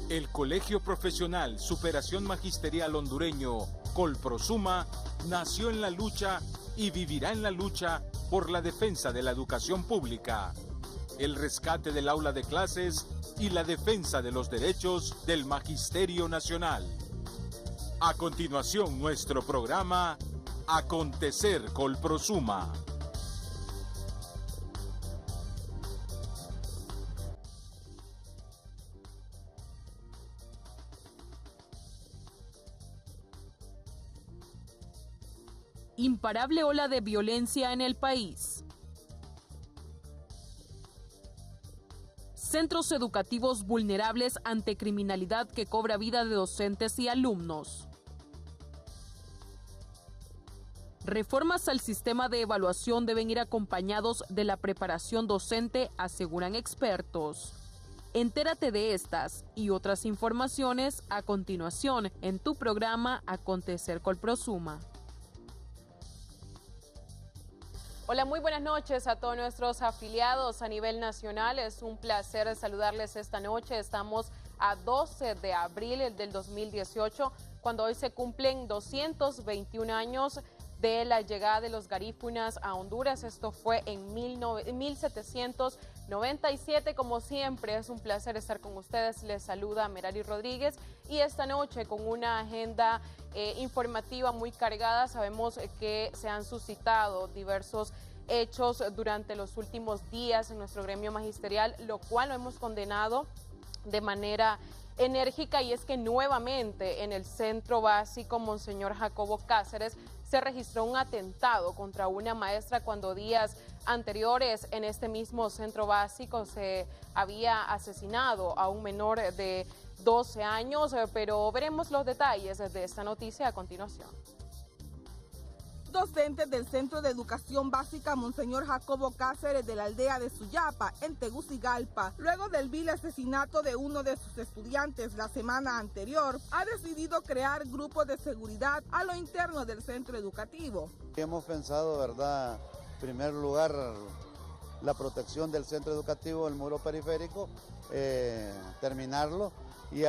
El Colegio Profesional Superación Magisterial Hondureño, Colprosuma, nació en la lucha y vivirá en la lucha por la defensa de la educación pública, el rescate del aula de clases y la defensa de los derechos del Magisterio Nacional. A continuación, nuestro programa Acontecer Colprosuma. Imparable ola de violencia en el país. Centros educativos vulnerables ante criminalidad que cobra vida de docentes y alumnos. Reformas al sistema de evaluación deben ir acompañados de la preparación docente, aseguran expertos. Entérate de estas y otras informaciones a continuación en tu programa Acontecer Colprosuma. Hola, muy buenas noches a todos nuestros afiliados a nivel nacional. Es un placer saludarles esta noche. Estamos a 12 de abril del 2018, cuando hoy se cumplen 221 años de la llegada de los garífunas a Honduras. Esto fue en 1797. Como siempre, es un placer estar con ustedes. Les saluda Merari Rodríguez y esta noche con una agenda informativa muy cargada. Sabemos que se han suscitado diversos hechos durante los últimos días en nuestro gremio magisterial, lo cual lo hemos condenado de manera enérgica, y es que nuevamente en el centro básico Monseñor Jacobo Cáceres se registró un atentado contra una maestra cuando días anteriores en este mismo centro básico se había asesinado a un menor de 12 años, pero veremos los detalles de esta noticia a continuación. Docentes del Centro de Educación Básica Monseñor Jacobo Cáceres de la aldea de Suyapa, en Tegucigalpa, luego del vil asesinato de uno de sus estudiantes la semana anterior, ha decidido crear grupos de seguridad a lo interno del centro educativo. Hemos pensado, ¿verdad?, en primer lugar, la protección del centro educativo, el muro periférico, terminarlo y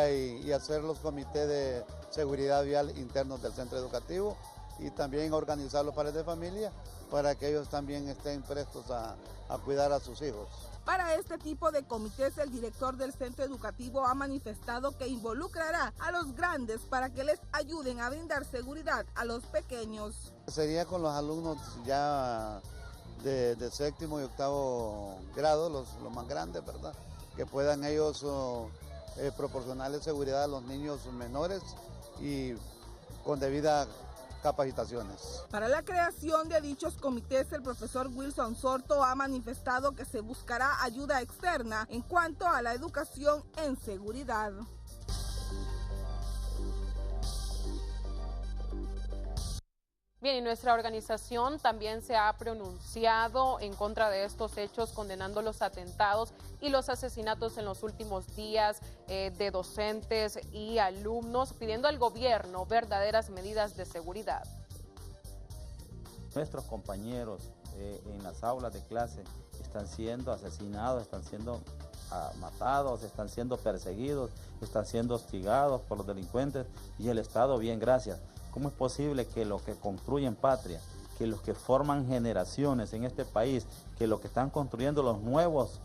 hacer los comités de seguridad vial internos del centro educativo, y también organizar los padres de familia para que ellos también estén prestos a cuidar a sus hijos. Para este tipo de comités, el director del centro educativo ha manifestado que involucrará a los grandes para que les ayuden a brindar seguridad a los pequeños. Sería con los alumnos ya de séptimo y octavo grado, los más grandes, ¿verdad?, que puedan ellos proporcionarles seguridad a los niños menores y con debida capacitaciones. Para la creación de dichos comités, el profesor Wilson Sorto ha manifestado que se buscará ayuda externa en cuanto a la educación en seguridad. Bien, y nuestra organización también se ha pronunciado en contra de estos hechos, condenando los atentados y los asesinatos en los últimos días de docentes y alumnos, pidiendo al gobierno verdaderas medidas de seguridad. Nuestros compañeros en las aulas de clase están siendo asesinados, están siendo matados, están siendo perseguidos, están siendo hostigados por los delincuentes, y el Estado, bien, gracias. ¿Cómo es posible que los que construyen patria, que los que forman generaciones en este país, que los que están construyendo los nuevos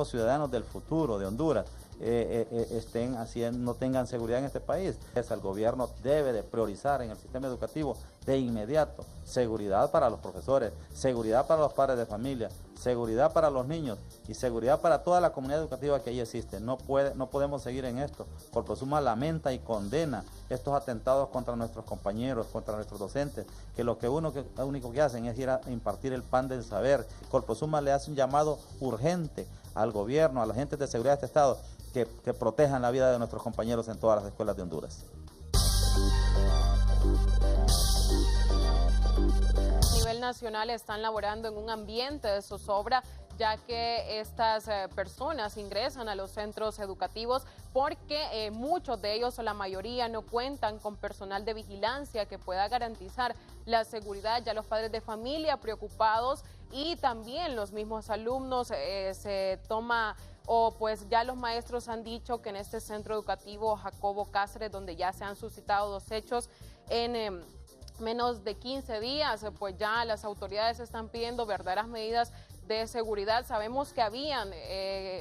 ciudadanos del futuro de Honduras, no tengan seguridad en este país? El gobierno debe de priorizar en el sistema educativo de inmediato seguridad para los profesores, seguridad para los padres de familia, seguridad para los niños y seguridad para toda la comunidad educativa que ahí existe. No podemos seguir en esto. Colprosuma lamenta y condena estos atentados contra nuestros compañeros, contra nuestros docentes, que lo único que hacen es ir a impartir el pan del saber. Colprosuma le hace un llamado urgente al gobierno, a los agentes de seguridad de este Estado, que protejan la vida de nuestros compañeros en todas las escuelas de Honduras. A nivel nacional están laborando en un ambiente de zozobra, ya que estas personas ingresan a los centros educativos porque muchos de ellos o la mayoría no cuentan con personal de vigilancia que pueda garantizar la seguridad. Ya los padres de familia preocupados y también los mismos alumnos se toma o pues ya los maestros han dicho que en este centro educativo Jacobo Cáceres, donde ya se han suscitado 2 hechos en menos de 15 días, pues ya las autoridades están pidiendo verdaderas medidas de seguridad. Sabemos que habían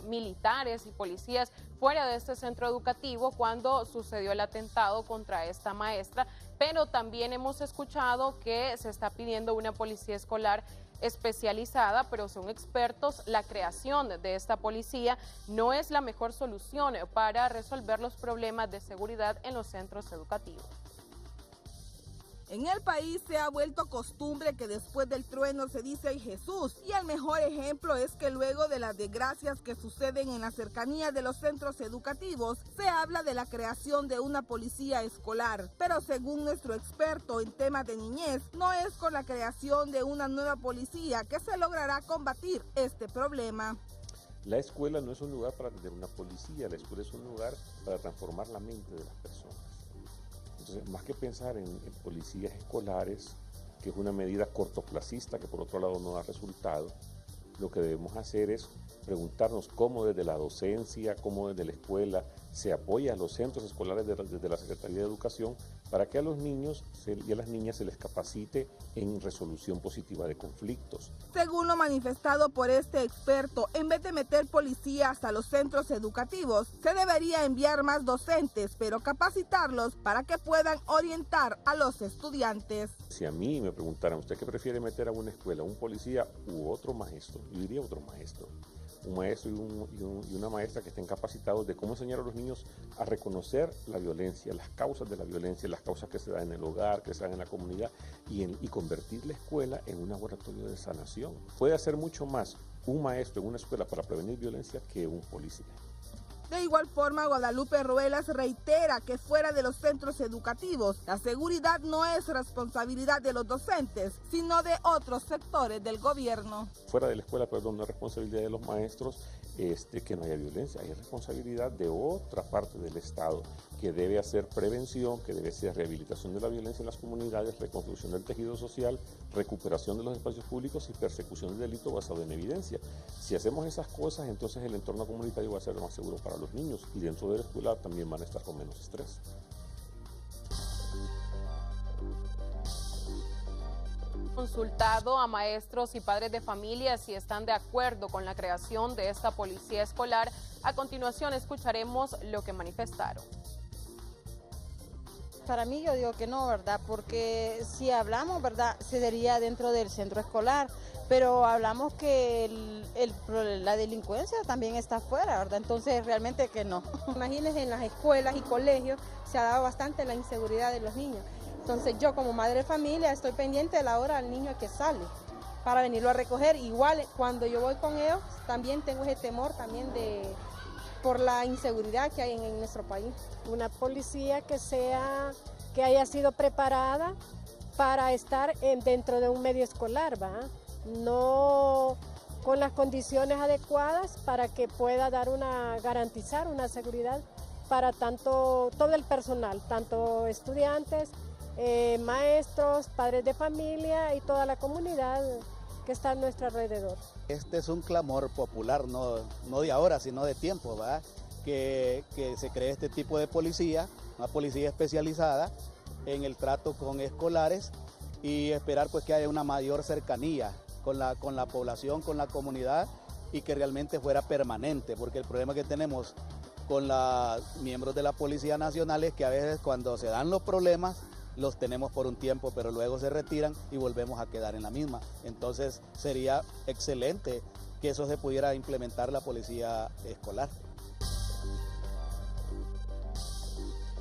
militares y policías fuera de este centro educativo cuando sucedió el atentado contra esta maestra, pero también hemos escuchado que se está pidiendo una policía escolar especializada, pero según expertos, la creación de esta policía no es la mejor solución para resolver los problemas de seguridad en los centros educativos. En el país se ha vuelto costumbre que después del trueno se dice "ay Jesús", y el mejor ejemplo es que luego de las desgracias que suceden en las cercanías de los centros educativos, se habla de la creación de una policía escolar. Pero según nuestro experto en temas de niñez, no es con la creación de una nueva policía que se logrará combatir este problema. La escuela no es un lugar para tener una policía, la escuela es un lugar para transformar la mente de las personas. Entonces, más que pensar en policías escolares, que es una medida cortoplacista que por otro lado no da resultado, lo que debemos hacer es preguntarnos cómo desde la docencia, cómo desde la escuela se apoya a los centros escolares desde la Secretaría de Educación para que a los niños y a las niñas se les capacite en resolución positiva de conflictos. Según lo manifestado por este experto, en vez de meter policías a los centros educativos, se debería enviar más docentes, pero capacitarlos para que puedan orientar a los estudiantes. Si a mí me preguntaran, ¿usted qué prefiere meter a una escuela, un policía u otro maestro? Yo diría otro maestro. Un maestro y una maestra que estén capacitados de cómo enseñar a los niños a reconocer la violencia, las causas de la violencia, las causas que se dan en el hogar, que se dan en la comunidad y convertir la escuela en un laboratorio de sanación. Puede hacer mucho más un maestro en una escuela para prevenir violencia que un policía. De igual forma, Guadalupe Ruelas reitera que fuera de los centros educativos, la seguridad no es responsabilidad de los docentes, sino de otros sectores del gobierno. Fuera de la escuela, perdón, no es responsabilidad de los maestros que no haya violencia, hay responsabilidad de otra parte del Estado que debe hacer prevención, que debe hacer rehabilitación de la violencia en las comunidades, reconstrucción del tejido social, recuperación de los espacios públicos y persecución del delito basado en evidencia. Si hacemos esas cosas, entonces el entorno comunitario va a ser más seguro para los niños y dentro de la escuela también van a estar con menos estrés. Consultado a maestros y padres de familia si están de acuerdo con la creación de esta policía escolar. A continuación escucharemos lo que manifestaron. Para mí yo digo que no, ¿verdad? Porque si hablamos, ¿verdad? Se daría dentro del centro escolar, pero hablamos que la delincuencia también está afuera, ¿verdad? Entonces realmente que no. Imagínense, en las escuelas y colegios se ha dado bastante la inseguridad de los niños. Entonces yo como madre de familia estoy pendiente de la hora del niño que sale para venirlo a recoger. Igual cuando yo voy con ellos también tengo ese temor también por la inseguridad que hay en nuestro país. Una policía que haya sido preparada para estar dentro de un medio escolar, ¿va? No con las condiciones adecuadas para que pueda garantizar una seguridad para todo el personal, tanto estudiantes, maestros, padres de familia y toda la comunidad que está a nuestro alrededor. Este es un clamor popular, no de ahora, sino de tiempo, ¿verdad? Que se cree este tipo de policía, una policía especializada en el trato con escolares y esperar pues que haya una mayor cercanía con la población, con la comunidad y que realmente fuera permanente, porque el problema que tenemos con los miembros de la Policía Nacional es que a veces cuando se dan los problemas los tenemos por un tiempo, pero luego se retiran y volvemos a quedar en la misma. Entonces sería excelente que eso se pudiera implementar la policía escolar.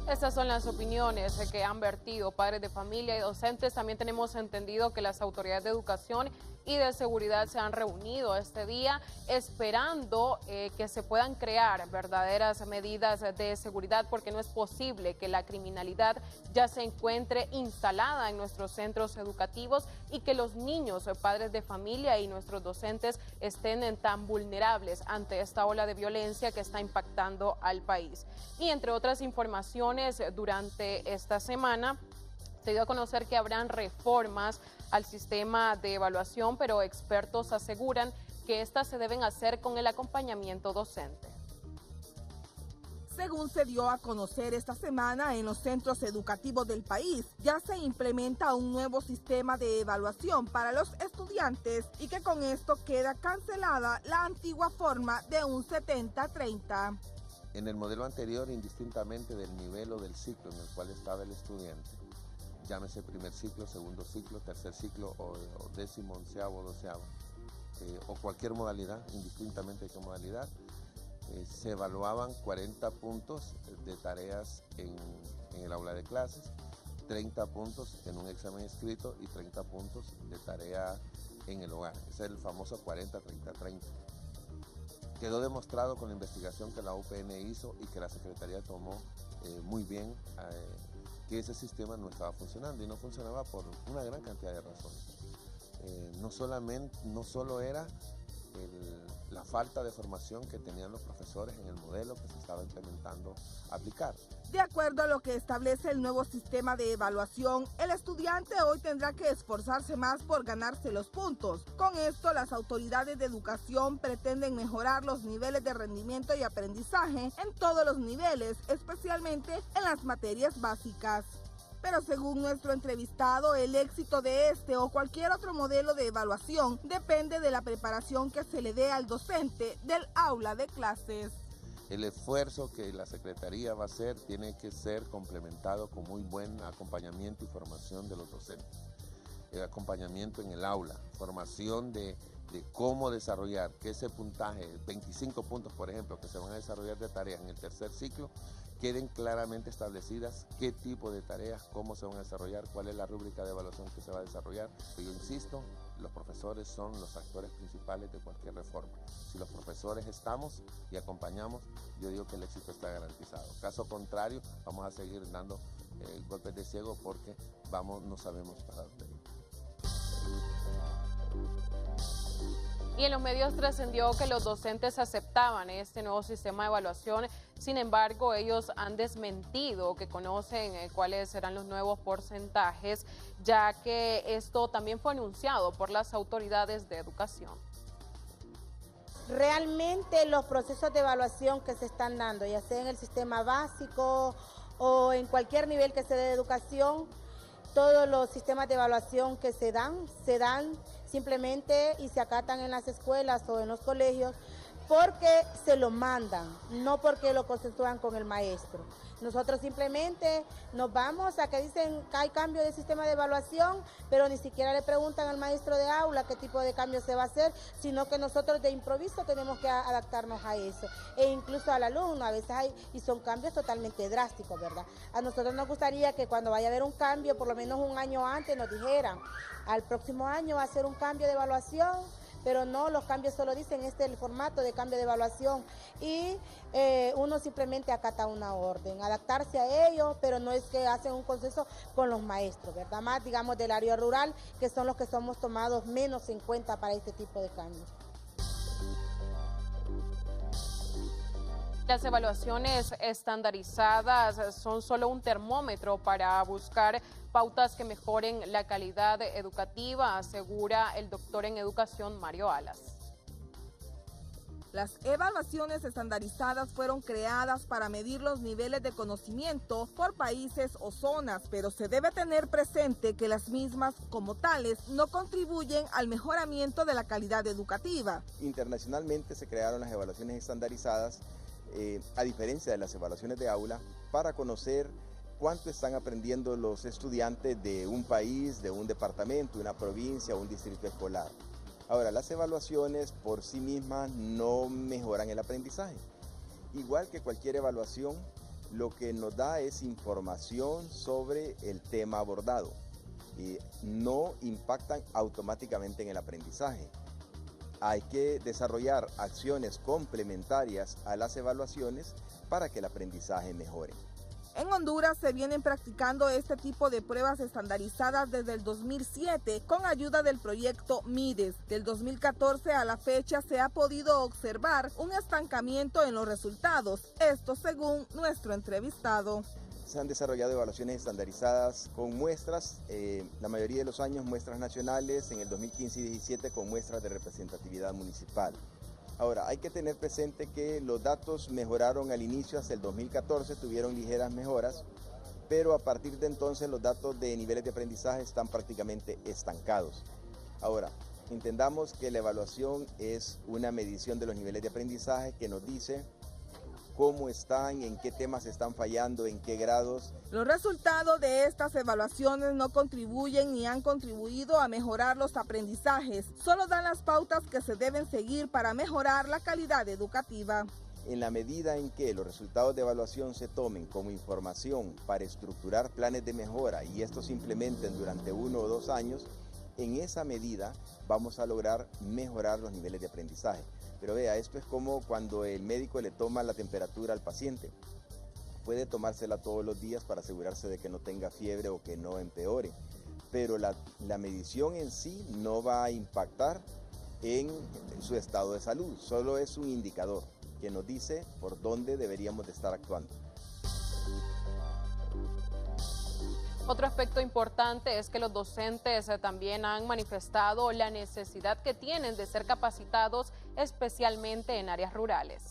Estas son las opiniones que han vertido padres de familia y docentes. También tenemos entendido que las autoridades de educación y de seguridad se han reunido este día esperando que se puedan crear verdaderas medidas de seguridad, porque no es posible que la criminalidad ya se encuentre instalada en nuestros centros educativos y que los niños, padres de familia y nuestros docentes estén tan vulnerables ante esta ola de violencia que está impactando al país. Y entre otras informaciones, durante esta semana se dio a conocer que habrán reformas al sistema de evaluación, pero expertos aseguran que éstas se deben hacer con el acompañamiento docente. Según se dio a conocer esta semana en los centros educativos del país, ya se implementa un nuevo sistema de evaluación para los estudiantes y que con esto queda cancelada la antigua forma de un 70-30. En el modelo anterior, indistintamente del nivel o del ciclo en el cual estaba el estudiante, llámese primer ciclo, segundo ciclo, tercer ciclo o décimo, onceavo, doceavo, o cualquier modalidad, indistintamente de qué modalidad, se evaluaban 40 puntos de tareas en el aula de clases, 30 puntos en un examen escrito y 30 puntos de tarea en el hogar. Ese es el famoso 40-30-30. Quedó demostrado con la investigación que la UPN hizo y que la Secretaría tomó muy bien que ese sistema no estaba funcionando y no funcionaba por una gran cantidad de razones. No solo era la falta de formación que tenían los profesores en el modelo que se estaba implementando aplicar. De acuerdo a lo que establece el nuevo sistema de evaluación, el estudiante hoy tendrá que esforzarse más por ganarse los puntos. Con esto, las autoridades de educación pretenden mejorar los niveles de rendimiento y aprendizaje en todos los niveles, especialmente en las materias básicas. Pero según nuestro entrevistado, el éxito de este o cualquier otro modelo de evaluación depende de la preparación que se le dé al docente del aula de clases. El esfuerzo que la Secretaría va a hacer tiene que ser complementado con muy buen acompañamiento y formación de los docentes. El acompañamiento en el aula, formación de cómo desarrollar, que ese puntaje, 25 puntos por ejemplo, que se van a desarrollar de tareas en el tercer ciclo, queden claramente establecidas qué tipo de tareas, cómo se van a desarrollar, cuál es la rúbrica de evaluación que se va a desarrollar. Yo insisto, los profesores son los actores principales de cualquier reforma. Si los profesores estamos y acompañamos, yo digo que el éxito está garantizado. Caso contrario, vamos a seguir dando golpes de ciego porque no sabemos para dónde ir. Y en los medios trascendió que los docentes aceptaban este nuevo sistema de evaluación. Sin embargo, ellos han desmentido que conocen cuáles serán los nuevos porcentajes, ya que esto también fue anunciado por las autoridades de educación. Realmente los procesos de evaluación que se están dando, ya sea en el sistema básico o en cualquier nivel que se dé de educación, todos los sistemas de evaluación que se dan simplemente y se acatan en las escuelas o en los colegios porque se lo mandan, no porque lo consensúan con el maestro. Nosotros simplemente nos vamos a que dicen que hay cambio de sistema de evaluación, pero ni siquiera le preguntan al maestro de aula qué tipo de cambio se va a hacer, sino que nosotros de improviso tenemos que adaptarnos a eso. E incluso al alumno, a veces y son cambios totalmente drásticos, ¿verdad? A nosotros nos gustaría que cuando vaya a haber un cambio, por lo menos un año antes nos dijeran, al próximo año va a ser un cambio de evaluación, pero no, los cambios solo dicen este es el formato de cambio de evaluación y uno simplemente acata una orden, adaptarse a ello, pero no es que hacen un consenso con los maestros, ¿verdad? Más, digamos, del área rural, que son los que somos tomados menos en cuenta para este tipo de cambios. Las evaluaciones estandarizadas son solo un termómetro para buscar pautas que mejoren la calidad educativa, asegura el doctor en educación Mario Alas. Las evaluaciones estandarizadas fueron creadas para medir los niveles de conocimiento por países o zonas, pero se debe tener presente que las mismas, como tales, no contribuyen al mejoramiento de la calidad educativa. Internacionalmente se crearon las evaluaciones estandarizadas, a diferencia de las evaluaciones de aula, para conocer cuánto están aprendiendo los estudiantes de un país, de un departamento, una provincia o un distrito escolar. Ahora, las evaluaciones por sí mismas no mejoran el aprendizaje. Igual que cualquier evaluación, lo que nos da es información sobre el tema abordado y no impactan automáticamente en el aprendizaje. Hay que desarrollar acciones complementarias a las evaluaciones para que el aprendizaje mejore. En Honduras se vienen practicando este tipo de pruebas estandarizadas desde el 2007 con ayuda del proyecto MIDES. Del 2014 a la fecha se ha podido observar un estancamiento en los resultados, esto según nuestro entrevistado. se han desarrollado evaluaciones estandarizadas con muestras, la mayoría de los años muestras nacionales, en el 2015 y 2017 con muestras de representatividad municipal. Ahora, hay que tener presente que los datos mejoraron al inicio, hasta el 2014 tuvieron ligeras mejoras, pero a partir de entonces los datos de niveles de aprendizaje están prácticamente estancados. Ahora, entendamos que la evaluación es una medición de los niveles de aprendizaje que nos dice cómo están, en qué temas están fallando, en qué grados. Los resultados de estas evaluaciones no contribuyen ni han contribuido a mejorar los aprendizajes, solo dan las pautas que se deben seguir para mejorar la calidad educativa. En la medida en que los resultados de evaluación se tomen como información para estructurar planes de mejora y estos se implementen durante 1 o 2 años, en esa medida vamos a lograr mejorar los niveles de aprendizaje. Pero vea, esto es como cuando el médico le toma la temperatura al paciente. Puede tomársela todos los días para asegurarse de que no tenga fiebre o que no empeore. Pero la medición en sí no va a impactar en su estado de salud. Solo es un indicador que nos dice por dónde deberíamos de estar actuando. Otro aspecto importante es que los docentes también han manifestado la necesidad que tienen de ser capacitados, especialmente en áreas rurales.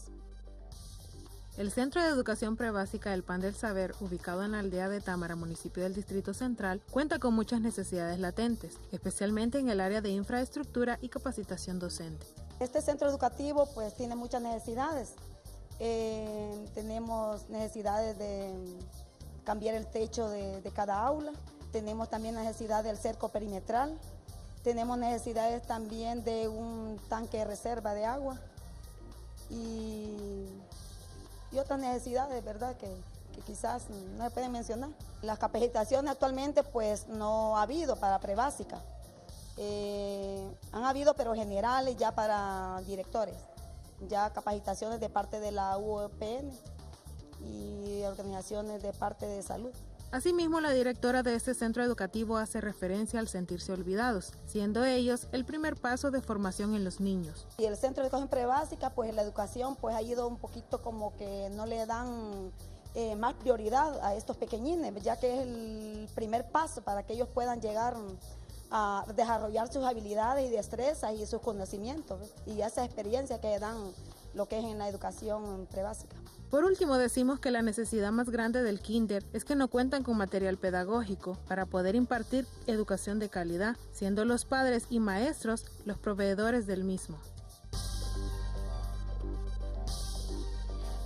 El Centro de Educación Prebásica del Pan del Saber, ubicado en la aldea de Támara, municipio del Distrito Central, cuenta con muchas necesidades latentes, especialmente en el área de infraestructura y capacitación docente. Este centro educativo pues tiene muchas necesidades. Tenemos necesidades de cambiar el techo de cada aula, tenemos también necesidad del cerco perimetral, tenemos necesidades también de un tanque de reserva de agua y otras necesidades, ¿verdad?, que quizás no se pueden mencionar. Las capacitaciones actualmente pues no ha habido para prebásica, han habido pero generales ya para directores, ya capacitaciones de parte de la UPN y organizaciones de parte de salud. Asimismo, la directora de este centro educativo hace referencia al sentirse olvidados, siendo ellos el primer paso de formación en los niños. Y el centro de educación prebásica, pues la educación pues ha ido un poquito como que no le dan más prioridad a estos pequeñines, ya que es el primer paso para que ellos puedan llegar a desarrollar sus habilidades y destrezas y sus conocimientos, y esa experiencia que dan lo que es en la educación prebásica. Por último, decimos que la necesidad más grande del kinder es que no cuentan con material pedagógico para poder impartir educación de calidad, siendo los padres y maestros los proveedores del mismo.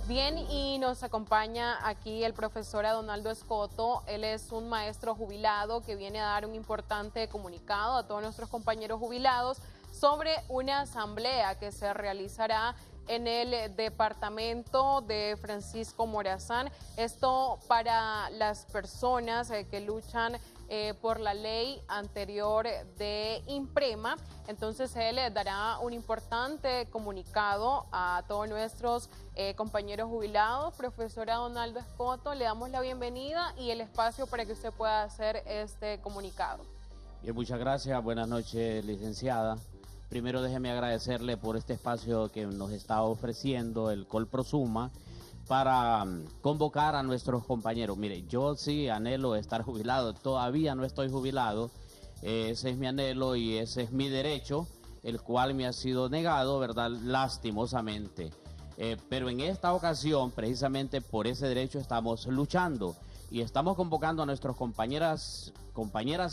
Bien, y nos acompaña aquí el profesor Adonaldo Escoto. Él es un maestro jubilado que viene a dar un importante comunicado a todos nuestros compañeros jubilados sobre una asamblea que se realizará en el departamento de Francisco Morazán. Esto para las personas que luchan por la ley anterior de INPREMA. Entonces él dará un importante comunicado a todos nuestros compañeros jubilados. Profesor Adonaldo Escoto, le damos la bienvenida y el espacio para que usted pueda hacer este comunicado. Bien, muchas gracias. Buenas noches, licenciada. Primero déjeme agradecerle por este espacio que nos está ofreciendo el Colprosuma para convocar a nuestros compañeros. Mire, yo sí anhelo estar jubilado, todavía no estoy jubilado, ese es mi anhelo y ese es mi derecho, el cual me ha sido negado, ¿verdad?, lastimosamente. Pero en esta ocasión, precisamente por ese derecho estamos luchando y estamos convocando a nuestros compañeras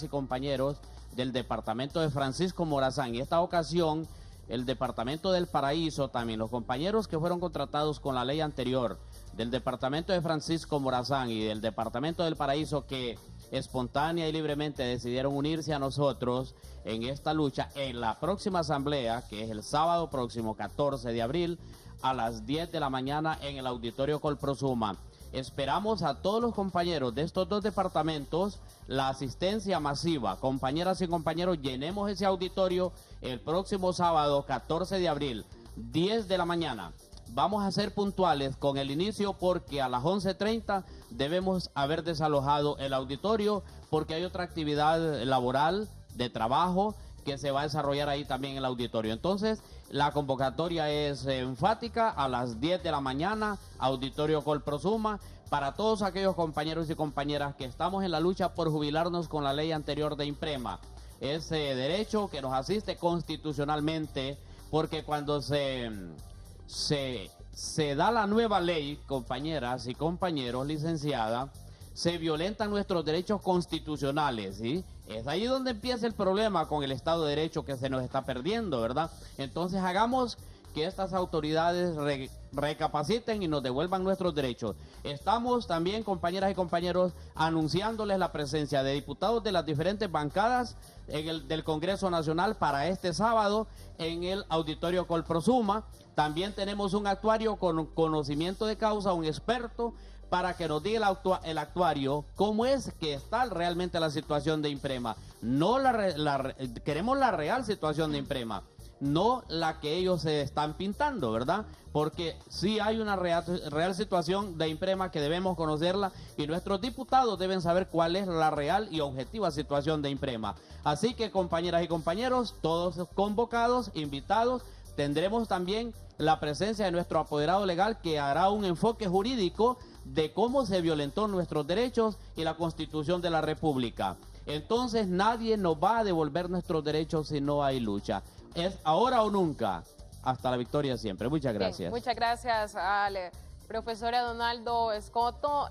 y compañeros del departamento de Francisco Morazán. Y esta ocasión, el departamento del Paraíso, también los compañeros que fueron contratados con la ley anterior del departamento de Francisco Morazán y del departamento del Paraíso, que espontánea y libremente decidieron unirse a nosotros en esta lucha, en la próxima asamblea, que es el sábado próximo 14 de abril a las 10 de la mañana en el auditorio Colprosuma. Esperamos a todos los compañeros de estos dos departamentos, la asistencia masiva. Compañeras y compañeros, llenemos ese auditorio el próximo sábado 14 de abril, 10 de la mañana. Vamos a ser puntuales con el inicio porque a las 11:30 debemos haber desalojado el auditorio porque hay otra actividad laboral de trabajo que se va a desarrollar ahí también en el auditorio. Entonces, La convocatoria es enfática a las 10 de la mañana, Auditorio Colprosuma, para todos aquellos compañeros y compañeras que estamos en la lucha por jubilarnos con la ley anterior de IMPREMA. Ese derecho que nos asiste constitucionalmente, porque cuando se da la nueva ley, compañeras y compañeros, licenciada, se violentan nuestros derechos constitucionales, ¿sí? Es ahí donde empieza el problema con el Estado de Derecho que se nos está perdiendo, ¿verdad? Entonces hagamos que estas autoridades recapaciten y nos devuelvan nuestros derechos. Estamos también, compañeras y compañeros, anunciándoles la presencia de diputados de las diferentes bancadas del Congreso Nacional para este sábado en el Auditorio Colprosuma. También tenemos un actuario con conocimiento de causa, un experto, para que nos diga el actuario cómo es que está realmente la situación de IMPREMA. No queremos la real situación de IMPREMA, no la que ellos se están pintando, ¿verdad? Porque sí hay una real situación de IMPREMA que debemos conocerla y nuestros diputados deben saber cuál es la real y objetiva situación de IMPREMA. Así que, compañeras y compañeros, todos convocados, invitados, tendremos también la presencia de nuestro apoderado legal que hará un enfoque jurídico de cómo se violentó nuestros derechos y la Constitución de la República. Entonces nadie nos va a devolver nuestros derechos si no hay lucha. Es ahora o nunca, hasta la victoria siempre. Muchas gracias. Bien, muchas gracias al profesor Donaldo Escoto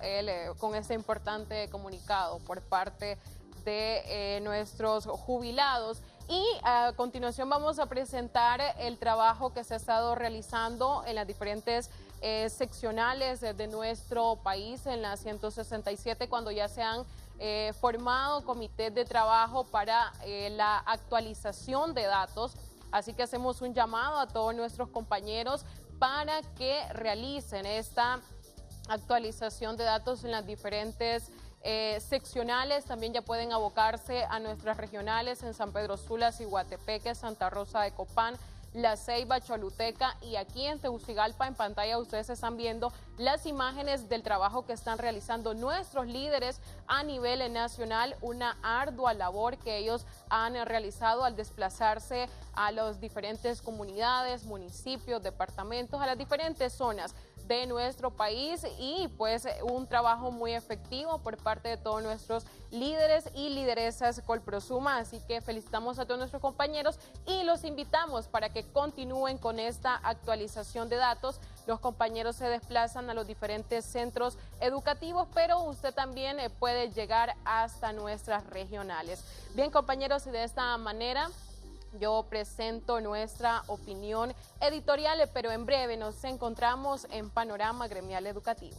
con este importante comunicado por parte de nuestros jubilados. Y a continuación vamos a presentar el trabajo que se ha estado realizando en las diferentes seccionales de nuestro país, en la 167, cuando ya se han formado comités de trabajo para la actualización de datos. Así que hacemos un llamado a todos nuestros compañeros para que realicen esta actualización de datos en las diferentes seccionales. También ya pueden abocarse a nuestras regionales en San Pedro Sula, Ciguatepeque, Santa Rosa de Copán, La Ceiba, Choluteca, y aquí en Tegucigalpa. En pantalla ustedes están viendo las imágenes del trabajo que están realizando nuestros líderes a nivel nacional, una ardua labor que ellos han realizado al desplazarse a las diferentes comunidades, municipios, departamentos, a las diferentes zonas de nuestro país, y pues un trabajo muy efectivo por parte de todos nuestros líderes y lideresas Colprosuma. Así que felicitamos a todos nuestros compañeros y los invitamos para que continúen con esta actualización de datos. Los compañeros se desplazan a los diferentes centros educativos, pero usted también puede llegar hasta nuestras regionales. Bien, compañeros, y de esta manera yo presento nuestra opinión editorial, pero en breve nos encontramos en Panorama Gremial Educativo.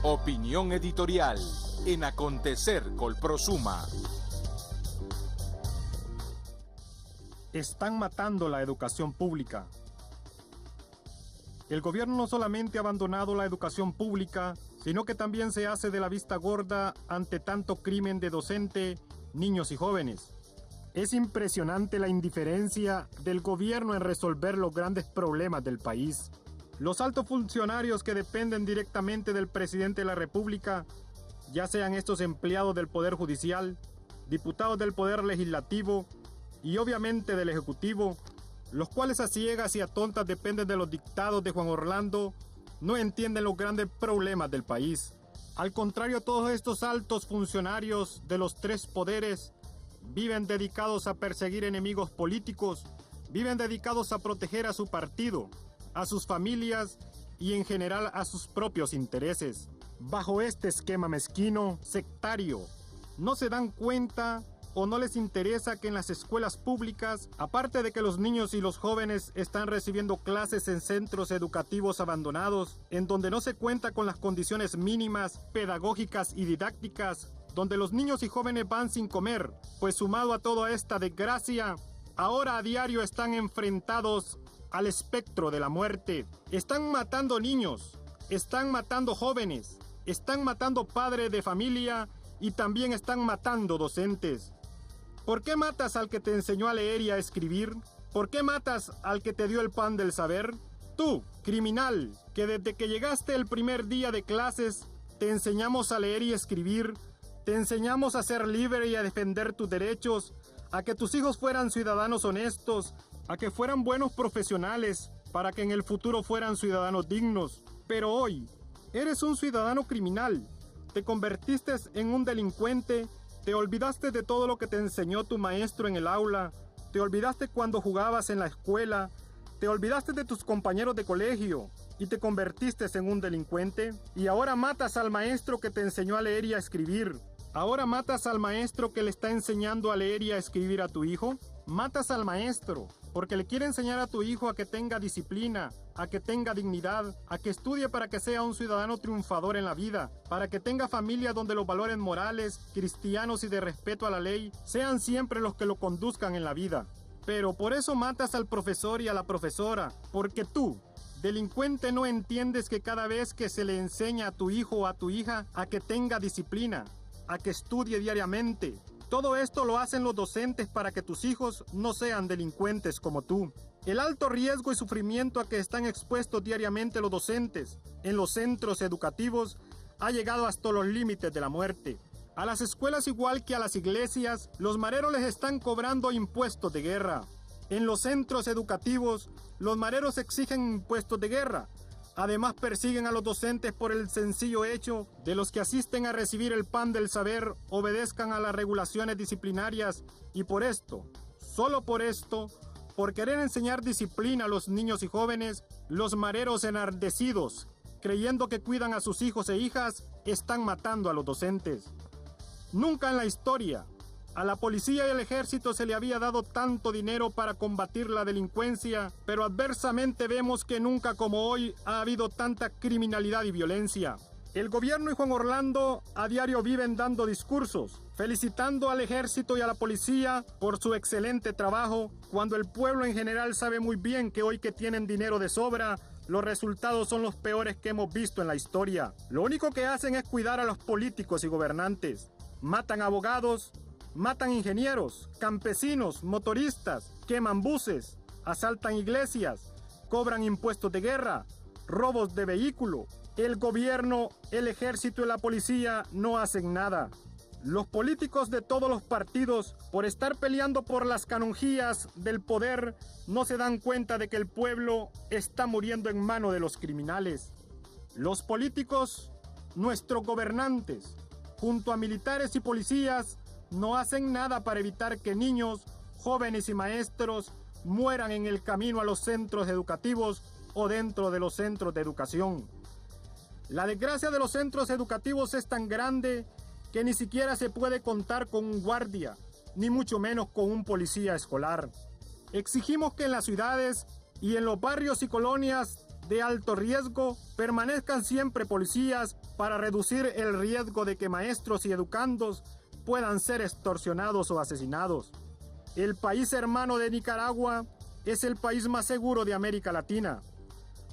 Opinión editorial en Acontecer Colprosuma. Están matando la educación pública. El gobierno no solamente ha abandonado la educación pública, sino que también se hace de la vista gorda ante tanto crimen de docente, niños y jóvenes. Es impresionante la indiferencia del gobierno en resolver los grandes problemas del país. Los altos funcionarios que dependen directamente del presidente de la República, ya sean estos empleados del Poder Judicial, diputados del Poder Legislativo y obviamente del Ejecutivo, los cuales a ciegas y a tontas dependen de los dictados de Juan Orlando, no entienden los grandes problemas del país. Al contrario, todos estos altos funcionarios de los tres poderes viven dedicados a perseguir enemigos políticos, viven dedicados a proteger a su partido, a sus familias y en general a sus propios intereses. Bajo este esquema mezquino, sectario, no se dan cuenta o no les interesa que en las escuelas públicas, aparte de que los niños y los jóvenes están recibiendo clases en centros educativos abandonados, en donde no se cuenta con las condiciones mínimas, pedagógicas y didácticas, donde los niños y jóvenes van sin comer, pues sumado a toda esta desgracia, ahora a diario están enfrentados al espectro de la muerte. Están matando niños, están matando jóvenes, están matando padres de familia y también están matando docentes. ¿Por qué matas al que te enseñó a leer y a escribir? ¿Por qué matas al que te dio el pan del saber? Tú, criminal, que desde que llegaste el primer día de clases te enseñamos a leer y escribir, te enseñamos a ser libre y a defender tus derechos, a que tus hijos fueran ciudadanos honestos, a que fueran buenos profesionales para que en el futuro fueran ciudadanos dignos. Pero hoy, eres un ciudadano criminal, te convertiste en un delincuente, te olvidaste de todo lo que te enseñó tu maestro en el aula, te olvidaste cuando jugabas en la escuela, te olvidaste de tus compañeros de colegio y te convertiste en un delincuente. Y ahora matas al maestro que te enseñó a leer y a escribir. Ahora matas al maestro que le está enseñando a leer y a escribir a tu hijo. Matas al maestro porque le quiere enseñar a tu hijo a que tenga disciplina, a que tenga dignidad, a que estudie para que sea un ciudadano triunfador en la vida, para que tenga familia donde los valores morales, cristianos y de respeto a la ley sean siempre los que lo conduzcan en la vida. Pero por eso matas al profesor y a la profesora, porque tú, delincuente, no entiendes que cada vez que se le enseña a tu hijo o a tu hija a que tenga disciplina, a que estudie diariamente, todo esto lo hacen los docentes para que tus hijos no sean delincuentes como tú. El alto riesgo y sufrimiento a que están expuestos diariamente los docentes en los centros educativos ha llegado hasta los límites de la muerte. A las escuelas, igual que a las iglesias, los mareros les están cobrando impuestos de guerra. En los centros educativos, los mareros exigen impuestos de guerra. Además, persiguen a los docentes por el sencillo hecho de los que asisten a recibir el pan del saber obedezcan a las regulaciones disciplinarias y por esto, solo por esto, por querer enseñar disciplina a los niños y jóvenes, los mareros enardecidos, creyendo que cuidan a sus hijos e hijas, están matando a los docentes. Nunca en la historia a la policía y al ejército se le había dado tanto dinero para combatir la delincuencia, pero adversamente vemos que nunca como hoy ha habido tanta criminalidad y violencia. El gobierno y Juan Orlando a diario viven dando discursos, felicitando al ejército y a la policía por su excelente trabajo, cuando el pueblo en general sabe muy bien que hoy que tienen dinero de sobra, los resultados son los peores que hemos visto en la historia. Lo único que hacen es cuidar a los políticos y gobernantes. Matan abogados, matan ingenieros, campesinos, motoristas, queman buses, asaltan iglesias, cobran impuestos de guerra, robos de vehículo. El gobierno, el ejército y la policía no hacen nada. Los políticos de todos los partidos, por estar peleando por las canonjías del poder, no se dan cuenta de que el pueblo está muriendo en manos de los criminales. Los políticos, nuestros gobernantes, junto a militares y policías, no hacen nada para evitar que niños, jóvenes y maestros mueran en el camino a los centros educativos o dentro de los centros de educación. La desgracia de los centros educativos es tan grande que ni siquiera se puede contar con un guardia, ni mucho menos con un policía escolar. Exigimos que en las ciudades y en los barrios y colonias de alto riesgo permanezcan siempre policías para reducir el riesgo de que maestros y educandos puedan ser extorsionados o asesinados. El país hermano de Nicaragua es el país más seguro de América Latina.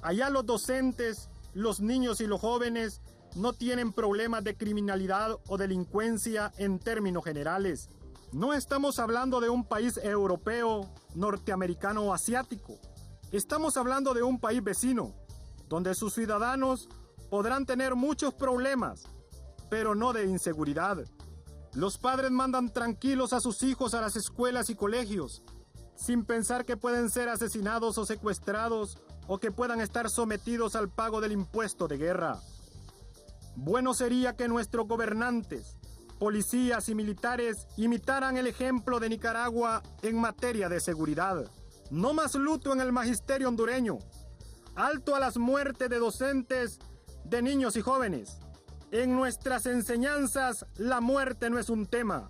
Allá los docentes, los niños y los jóvenes no tienen problemas de criminalidad o delincuencia en términos generales. No estamos hablando de un país europeo, norteamericano o asiático. Estamos hablando de un país vecino, donde sus ciudadanos podrán tener muchos problemas, pero no de inseguridad. Los padres mandan tranquilos a sus hijos a las escuelas y colegios, sin pensar que pueden ser asesinados o secuestrados o que puedan estar sometidos al pago del impuesto de guerra. Bueno sería que nuestros gobernantes, policías y militares imitaran el ejemplo de Nicaragua en materia de seguridad. No más luto en el magisterio hondureño. Alto a las muertes de docentes, de niños y jóvenes. En nuestras enseñanzas, la muerte no es un tema.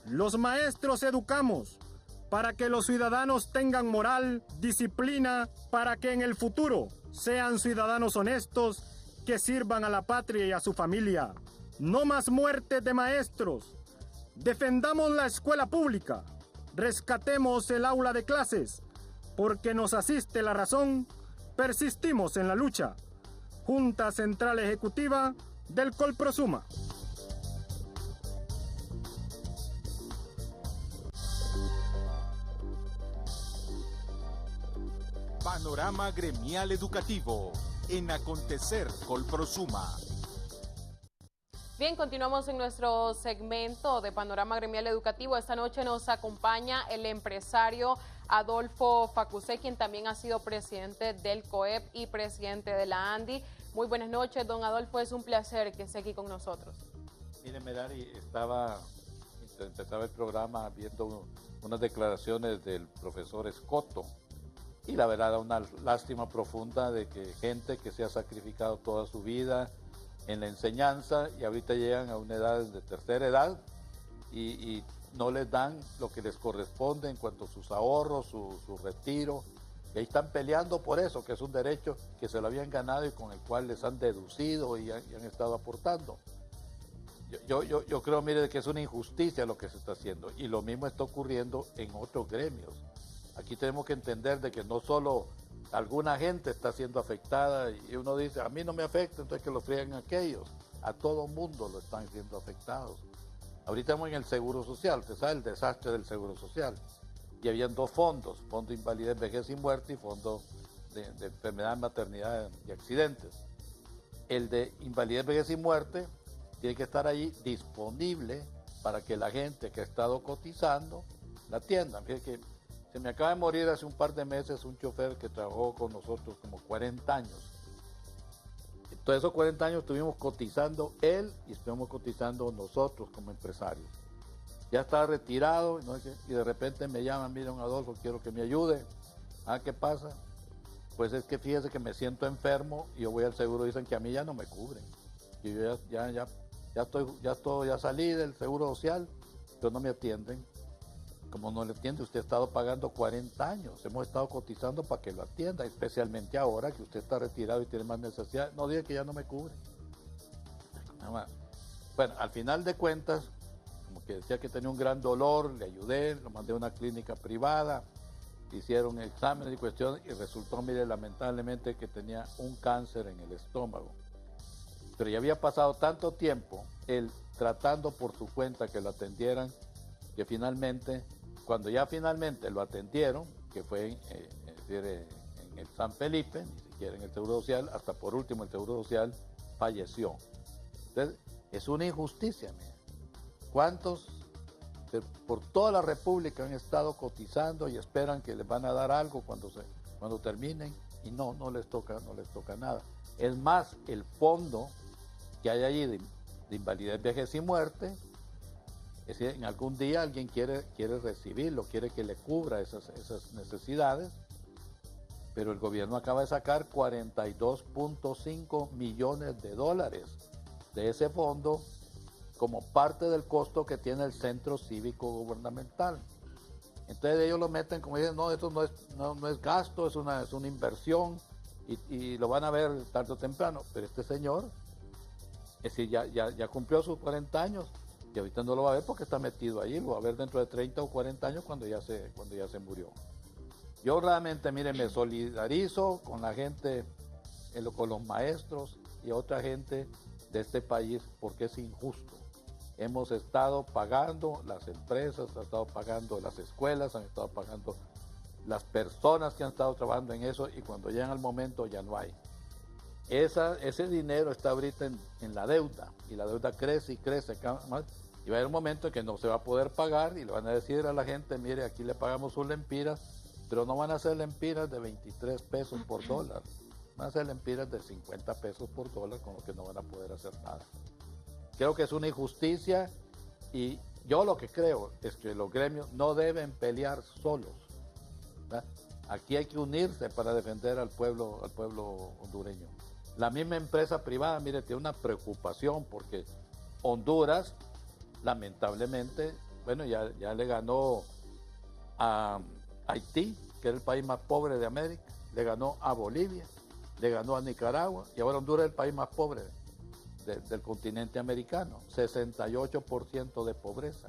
Los maestros educamos para que los ciudadanos tengan moral, disciplina, para que en el futuro sean ciudadanos honestos que sirvan a la patria y a su familia. No más muertes de maestros. Defendamos la escuela pública. Rescatemos el aula de clases. Porque nos asiste la razón, persistimos en la lucha. Junta Central Ejecutiva del Colprosuma. Panorama Gremial Educativo en Acontecer Colprosuma. Bien, continuamos en nuestro segmento de Panorama Gremial Educativo. Esta noche nos acompaña el empresario Adolfo Facusé, quien también ha sido presidente del COEP y presidente de la ANDI. Muy buenas noches, don Adolfo, es un placer que esté aquí con nosotros. Mire, Merari, empezaba el programa viendo unas declaraciones del profesor Escoto, y la verdad da una lástima profunda de que gente que se ha sacrificado toda su vida en la enseñanza y ahorita llegan a una edad de tercera edad y no les dan lo que les corresponde en cuanto a sus ahorros, su retiro, y ahí están peleando por eso, que es un derecho que se lo habían ganado y con el cual les han deducido y han estado aportando. Yo creo, mire, que es una injusticia lo que se está haciendo, y lo mismo está ocurriendo en otros gremios. Aquí tenemos que entender de que no solo alguna gente está siendo afectada y uno dice, a mí no me afecta, entonces que lo frieguen aquellos. A todo mundo lo están siendo afectados. Ahorita estamos en el Seguro Social, usted sabe el desastre del Seguro Social. Y habían dos fondos, Fondo de Invalidez, Vejez y Muerte y Fondo de Enfermedad, Maternidad y Accidentes. El de Invalidez, Vejez y Muerte tiene que estar ahí disponible para que la gente que ha estado cotizando la atienda. Fíjate que se me acaba de morir hace un par de meses un chofer que trabajó con nosotros como 40 años. Todos esos 40 años estuvimos cotizando él y estuvimos cotizando nosotros como empresarios. Ya estaba retirado, ¿no? Y de repente me llaman, mira, don Adolfo, quiero que me ayude. Ah, ¿qué pasa? Pues es que fíjese que me siento enfermo y yo voy al seguro, dicen que a mí ya no me cubren. Y yo ya salí del Seguro Social, pero no me atienden. Como no le atiende, usted ha estado pagando 40 años, hemos estado cotizando para que lo atienda, especialmente ahora que usted está retirado y tiene más necesidad. No diga que ya no me cubre. Bueno, al final de cuentas, como que decía que tenía un gran dolor, le ayudé, lo mandé a una clínica privada, hicieron exámenes y cuestiones y resultó, mire, lamentablemente que tenía un cáncer en el estómago. Pero ya había pasado tanto tiempo él tratando por su cuenta que lo atendieran, que finalmente, cuando ya finalmente lo atendieron, que fue en el San Felipe, ni siquiera en el Seguro Social, hasta por último el Seguro Social falleció. Entonces, es una injusticia, mira. ¿Cuántos por toda la República han estado cotizando y esperan que les van a dar algo cuando terminen? Y no les toca nada. Es más, el fondo que hay allí de invalidez, vejez y muerte, es decir, en algún día alguien quiere recibirlo, quiere que le cubra esas necesidades, pero el gobierno acaba de sacar 42.5 millones de dólares de ese fondo como parte del costo que tiene el centro cívico gubernamental. Entonces ellos lo meten como dicen, no, esto no es gasto, es una inversión y lo van a ver tarde o temprano, pero este señor, es decir, ya cumplió sus 40 años, y ahorita no lo va a ver porque está metido ahí, lo va a ver dentro de 30 o 40 años cuando ya se murió. Yo realmente, mire, me solidarizo con la gente, con los maestros y otra gente de este país porque es injusto. Hemos estado pagando las empresas, han estado pagando las escuelas, han estado pagando las personas que han estado trabajando en eso y cuando llegan al momento ya no hay. Ese dinero está ahorita en la deuda y la deuda crece y crece cada más. Y va a haber un momento en que no se va a poder pagar y le van a decir a la gente, mire, aquí le pagamos sus lempiras, pero no van a ser lempiras de 23 pesos por dólar, van a ser lempiras de 50 pesos por dólar, con lo que no van a poder hacer nada. Creo que es una injusticia y yo lo que creo es que los gremios no deben pelear solos, ¿verdad? Aquí hay que unirse para defender al pueblo hondureño. La misma empresa privada, mire, tiene una preocupación porque Honduras, lamentablemente, bueno, ya le ganó a Haití, que es el país más pobre de América, le ganó a Bolivia, le ganó a Nicaragua, y ahora Honduras es el país más pobre del continente americano, 68% de pobreza.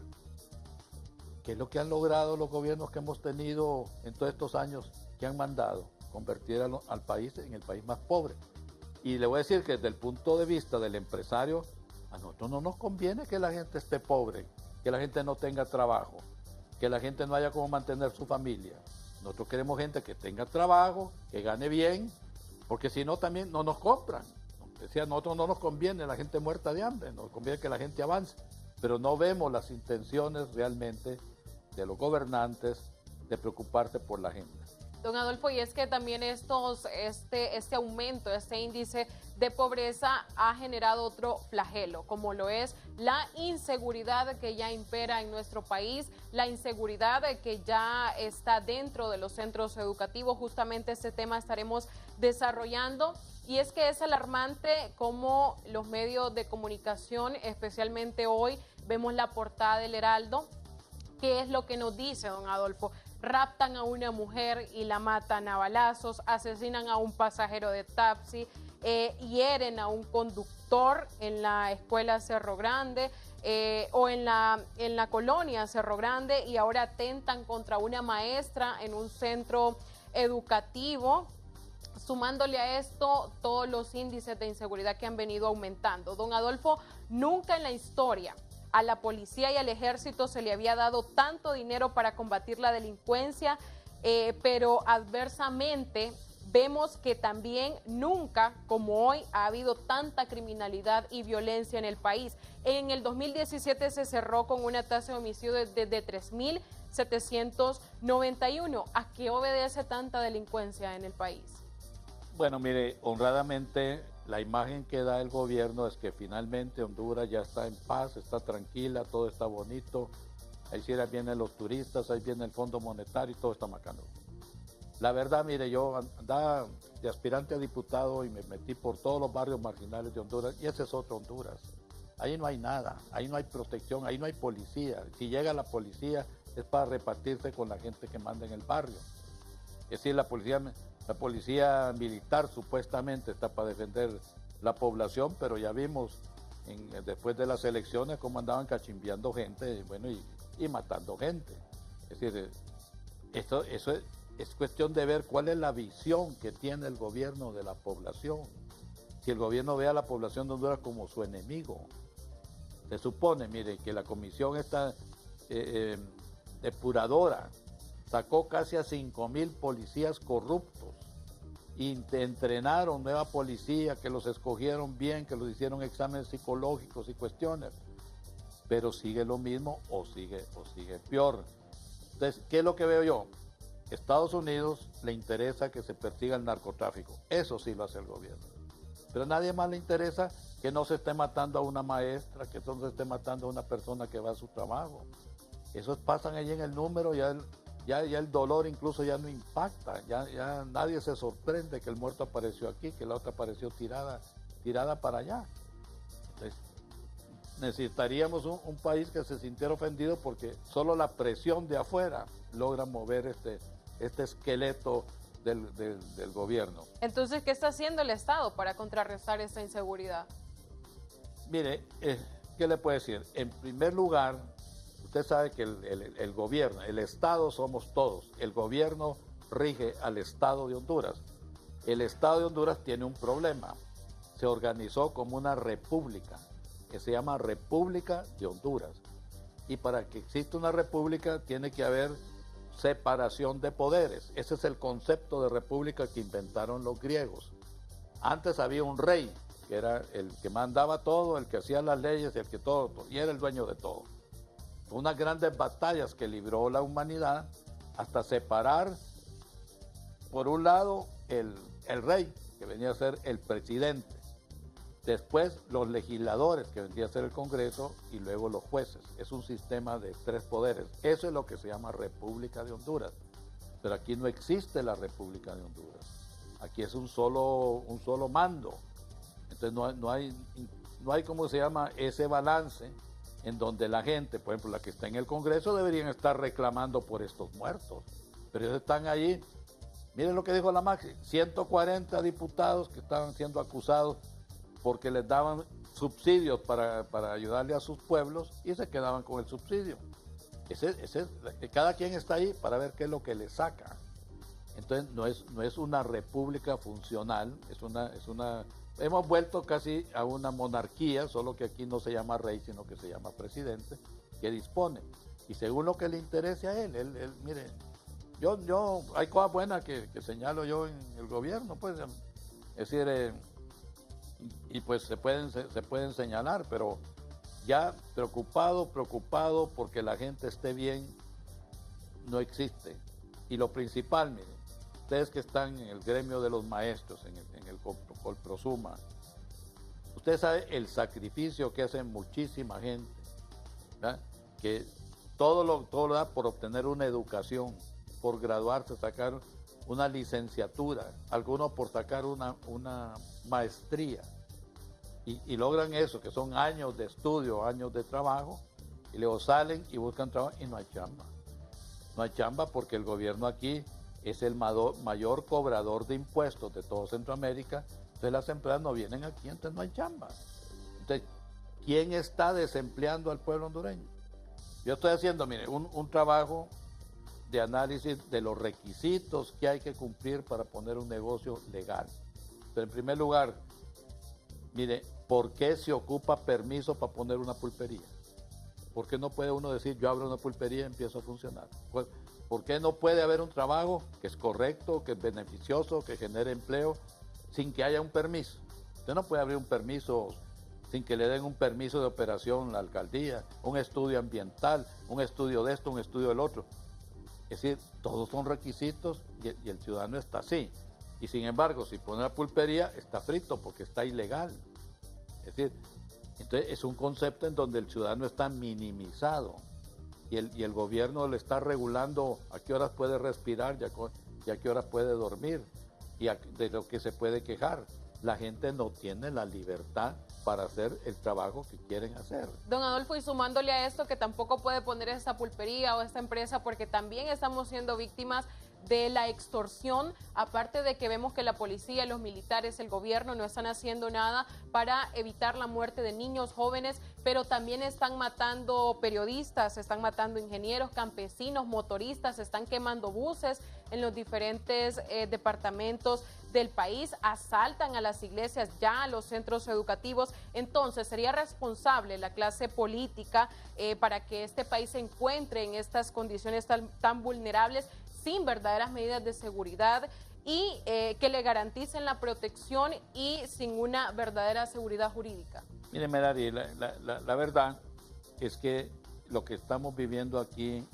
¿Qué es lo que han logrado los gobiernos que hemos tenido en todos estos años que han mandado? Convertir al país en el país más pobre. Y le voy a decir que desde el punto de vista del empresario, a nosotros no nos conviene que la gente esté pobre, que la gente no tenga trabajo, que la gente no haya cómo mantener su familia. Nosotros queremos gente que tenga trabajo, que gane bien, porque si no también no nos compran. Decía, a nosotros no nos conviene la gente muerta de hambre, nos conviene que la gente avance, pero no vemos las intenciones realmente de los gobernantes de preocuparse por la gente. Don Adolfo, y es que también este aumento, este índice de pobreza ha generado otro flagelo, como lo es la inseguridad que ya impera en nuestro país, la inseguridad que ya está dentro de los centros educativos. Justamente este tema estaremos desarrollando. Y es que es alarmante cómo los medios de comunicación, especialmente hoy, vemos la portada del Heraldo. ¿Qué es lo que nos dice, don Adolfo? Raptan a una mujer y la matan a balazos, asesinan a un pasajero de taxi, hieren a un conductor en la escuela Cerro Grande o en la colonia Cerro Grande, y ahora atentan contra una maestra en un centro educativo. Sumándole a esto todos los índices de inseguridad que han venido aumentando. Don Adolfo, nunca en la historia a la policía y al ejército se le había dado tanto dinero para combatir la delincuencia, pero adversamente vemos que también nunca, como hoy, ha habido tanta criminalidad y violencia en el país. En el 2017 se cerró con una tasa de homicidio de 3.791. ¿A qué obedece tanta delincuencia en el país? Bueno, mire, honradamente la imagen que da el gobierno es que finalmente Honduras ya está en paz, está tranquila, todo está bonito. Ahí sí vienen los turistas, ahí viene el Fondo Monetario y todo está bacano. La verdad, mire, yo andaba de aspirante a diputado y me metí por todos los barrios marginales de Honduras, y ese es otro Honduras. Ahí no hay nada, ahí no hay protección, ahí no hay policía. Si llega la policía es para repartirse con la gente que manda en el barrio. Es decir, la policía militar supuestamente está para defender la población, pero ya vimos después de las elecciones cómo andaban cachimbeando gente, bueno, y matando gente. Es decir, eso es cuestión de ver cuál es la visión que tiene el gobierno de la población. Si el gobierno ve a la población de Honduras como su enemigo. Se supone, mire, que la comisión esta depuradora sacó casi a 5,000 policías corruptos y entrenaron nueva policía, que los escogieron bien, que los hicieron exámenes psicológicos y cuestiones, pero sigue lo mismo o sigue peor. Entonces, ¿qué es lo que veo yo? Estados Unidos le interesa que se persiga el narcotráfico, eso sí lo hace el gobierno, pero a nadie más le interesa que no se esté matando a una maestra, que no se esté matando a una persona que va a su trabajo. Esos pasan ahí en el número, ya el dolor incluso ya no impacta, ya nadie se sorprende que el muerto apareció aquí, que la otra apareció tirada para allá. Entonces, necesitaríamos un país que se sintiera ofendido, porque solo la presión de afuera logra mover este esqueleto del gobierno. Entonces, ¿qué está haciendo el Estado para contrarrestar esta inseguridad? Mire, ¿qué le puedo decir? En primer lugar, usted sabe que el gobierno, el Estado somos todos. El gobierno rige al Estado de Honduras. El Estado de Honduras tiene un problema. Se organizó como una república, que se llama República de Honduras. Y para que exista una república tiene que haber separación de poderes. Ese es el concepto de república que inventaron los griegos. Antes había un rey, que era el que mandaba todo, el que hacía las leyes, el que todo, y era el dueño de todo. Unas grandes batallas que libró la humanidad hasta separar, por un lado, el rey, que venía a ser el presidente, después los legisladores, que vendría a ser el Congreso, y luego los jueces. Es un sistema de 3 poderes. Eso es lo que se llama República de Honduras. Pero aquí no existe la República de Honduras. Aquí es un solo mando. Entonces no hay ¿cómo se llama?, ese balance en donde la gente, por ejemplo, la que está en el Congreso, deberían estar reclamando por estos muertos. Pero ellos están ahí. Miren lo que dijo la Maxi, 140 diputados que estaban siendo acusados porque les daban subsidios para ayudarle a sus pueblos, y se quedaban con el subsidio. Cada quien está ahí para ver qué es lo que le saca. Entonces no es una república funcional, hemos vuelto casi a una monarquía, solo que aquí no se llama rey, sino que se llama presidente, que dispone. Y según lo que le interese a él mire, yo hay cosas buenas que señalo yo en el gobierno, pues, es decir, y pues se pueden señalar, pero ya preocupado porque la gente esté bien, no existe. Y lo principal, miren, ustedes que están en el gremio de los maestros, en el Colprosuma, ustedes saben el sacrificio que hace muchísima gente, ¿verdad? Que todo lo da por obtener una educación, por graduarse, sacar una licenciatura, algunos por sacar una maestría. Y logran eso, que son años de estudio, años de trabajo, y luego salen y buscan trabajo y no hay chamba. No hay chamba porque el gobierno aquí es el mayor cobrador de impuestos de todo Centroamérica, entonces las empresas no vienen aquí, entonces no hay chamba. Entonces, ¿quién está desempleando al pueblo hondureño? Yo estoy haciendo, mire, un trabajo de análisis de los requisitos que hay que cumplir para poner un negocio legal. Pero en primer lugar, mire, ¿por qué se ocupa permiso para poner una pulpería? ¿Por qué no puede uno decir, yo abro una pulpería y empiezo a funcionar? Pues, ¿por qué no puede haber un trabajo que es correcto, que es beneficioso, que genere empleo, sin que haya un permiso? Usted no puede abrir un permiso sin que le den un permiso de operación a la alcaldía, un estudio ambiental, un estudio de esto, un estudio del otro. Es decir, todos son requisitos y el ciudadano está así. Y sin embargo, si pone la pulpería, está frito porque está ilegal. Es decir, entonces es un concepto en donde el ciudadano está minimizado y el gobierno le está regulando a qué horas puede respirar y a qué horas puede dormir y de lo que se puede quejar. La gente no tiene la libertad para hacer el trabajo que quieren hacer. Don Adolfo, y sumándole a esto que tampoco puede poner esta pulpería o esta empresa porque también estamos siendo víctimas de la extorsión, aparte de que vemos que la policía, los militares, el gobierno no están haciendo nada para evitar la muerte de niños, jóvenes, pero también están matando periodistas, están matando ingenieros, campesinos, motoristas, están quemando buses en los diferentes departamentos del país, asaltan a las iglesias, ya a los centros educativos. Entonces, ¿sería responsable la clase política para que este país se encuentre en estas condiciones tan vulnerables, sin verdaderas medidas de seguridad y que le garanticen la protección y sin una verdadera seguridad jurídica? Mire, Merari, la verdad es que lo que estamos viviendo aquí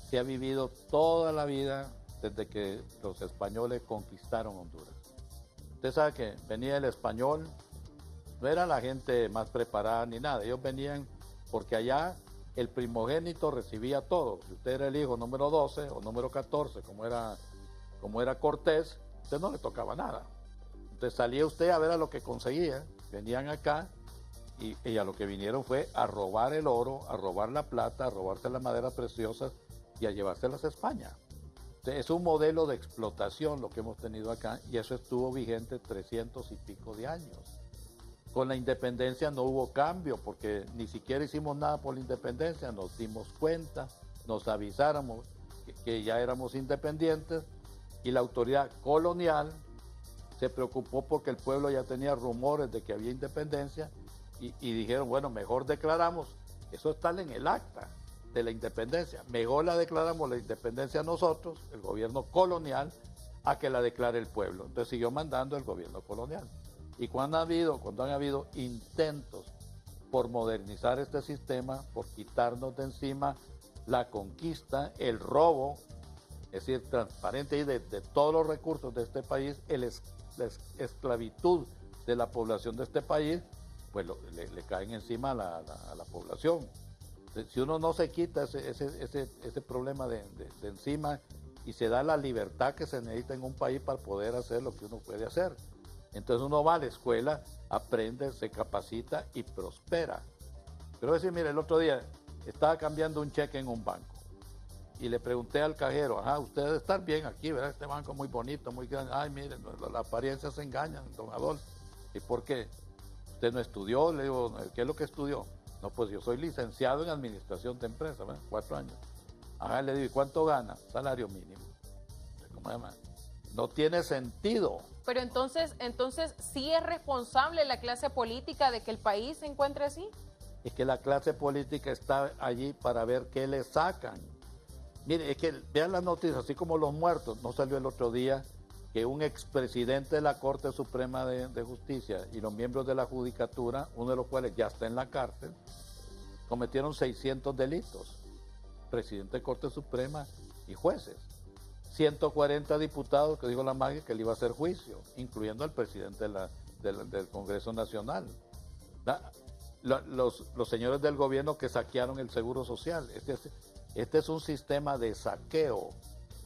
se ha vivido toda la vida desde que los españoles conquistaron Honduras. Usted sabe que venía el español, no era la gente más preparada ni nada, ellos venían porque allá el primogénito recibía todo. Si usted era el hijo número 12 o número 14, como era Cortés, usted no le tocaba nada. Entonces salía usted a ver a lo que conseguía, venían acá y a lo que vinieron fue a robar el oro, a robar la plata, a robarse las maderas preciosas y a llevárselas a España. Entonces, es un modelo de explotación lo que hemos tenido acá y eso estuvo vigente 300 y pico de años. Con la independencia no hubo cambio porque ni siquiera hicimos nada por la independencia, nos dimos cuenta, nos avisáramos que ya éramos independientes y la autoridad colonial se preocupó porque el pueblo ya tenía rumores de que había independencia y dijeron, bueno, mejor declaramos, eso está en el acta de la independencia, mejor la declaramos la independencia nosotros, el gobierno colonial, a que la declare el pueblo. Entonces siguió mandando el gobierno colonial. Y cuando han habido intentos por modernizar este sistema, por quitarnos de encima la conquista, el robo, es decir, transparente de todos los recursos de este país, la esclavitud de la población de este país, pues le caen encima a la población. Si uno no se quita ese problema de encima y se da la libertad que se necesita en un país para poder hacer lo que uno puede hacer. Entonces uno va a la escuela, aprende, se capacita y prospera. Pero decir, mire, el otro día estaba cambiando un cheque en un banco y le pregunté al cajero, usted debe estar bien aquí, ¿verdad? Este banco muy bonito, muy grande. Ay, mire, las apariencias se engañan, don Adolfo. ¿Y por qué? ¿Usted no estudió? Le digo, ¿qué es lo que estudió? No, pues yo soy licenciado en administración de empresas, ¿verdad? 4 años. Le digo, ¿y cuánto gana? Salario mínimo. ¿Cómo se llama? No tiene sentido. Pero entonces, ¿sí es responsable la clase política de que el país se encuentre así? Es que la clase política está allí para ver qué le sacan. Mire, es que vean las noticias, así como los muertos. No salió el otro día que un expresidente de la Corte Suprema de Justicia y los miembros de la Judicatura, uno de los cuales ya está en la cárcel, cometieron 600 delitos. Presidente de Corte Suprema y jueces. 140 diputados que dijo la magia que le iba a hacer juicio, incluyendo al presidente del Congreso Nacional. Los señores del gobierno que saquearon el Seguro Social. Este es un sistema de saqueo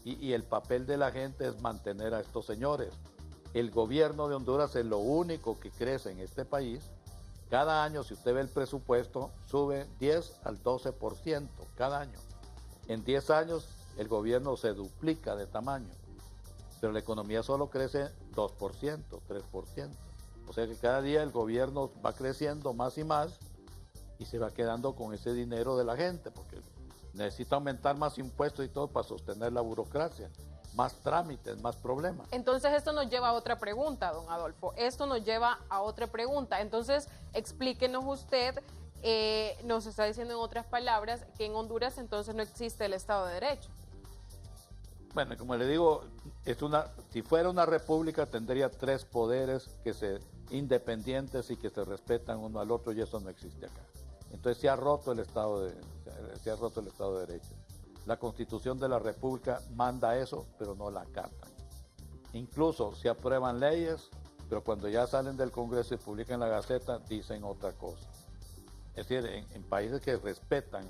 y el papel de la gente es mantener a estos señores. El gobierno de Honduras es lo único que crece en este país. Cada año, si usted ve el presupuesto, sube 10 al 12% cada año. En 10 años el gobierno se duplica de tamaño, pero la economía solo crece 2%, 3%. O sea que cada día el gobierno va creciendo más y más y se va quedando con ese dinero de la gente, porque necesita aumentar más impuestos y todo para sostener la burocracia, más trámites, más problemas. Entonces esto nos lleva a otra pregunta, don Adolfo. Esto nos lleva a otra pregunta. Entonces explíquenos usted, nos está diciendo en otras palabras que en Honduras entonces no existe el Estado de Derecho. Bueno, como le digo, si fuera una república tendría 3 poderes independientes y que se respetan uno al otro, y eso no existe acá. Entonces se ha roto el Estado de Derecho. La Constitución de la República manda eso, pero no la acatan. Incluso se aprueban leyes, pero cuando ya salen del Congreso y publican en la Gaceta, dicen otra cosa. Es decir, en países que respetan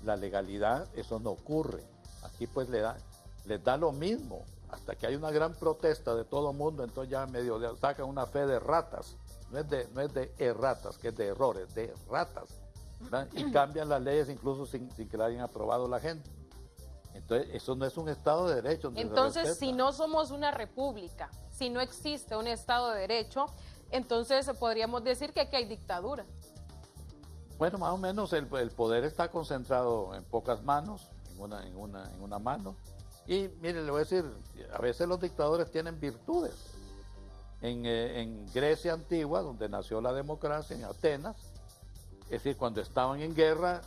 la legalidad, eso no ocurre. Aquí pues les da lo mismo, hasta que hay una gran protesta de todo el mundo, entonces ya medio sacan una fe de ratas, no es de erratas, que es de errores, de ratas, ¿verdad? Y cambian las leyes incluso sin que la hayan aprobado la gente. Entonces eso no es un Estado de Derecho. Entonces si no somos una república, si no existe un Estado de Derecho, entonces podríamos decir que aquí hay dictadura. Bueno, más o menos el poder está concentrado en pocas manos, en una mano. Y mire, le voy a decir, a veces los dictadores tienen virtudes. En Grecia antigua, donde nació la democracia, en Atenas, es decir, cuando estaban en guerra,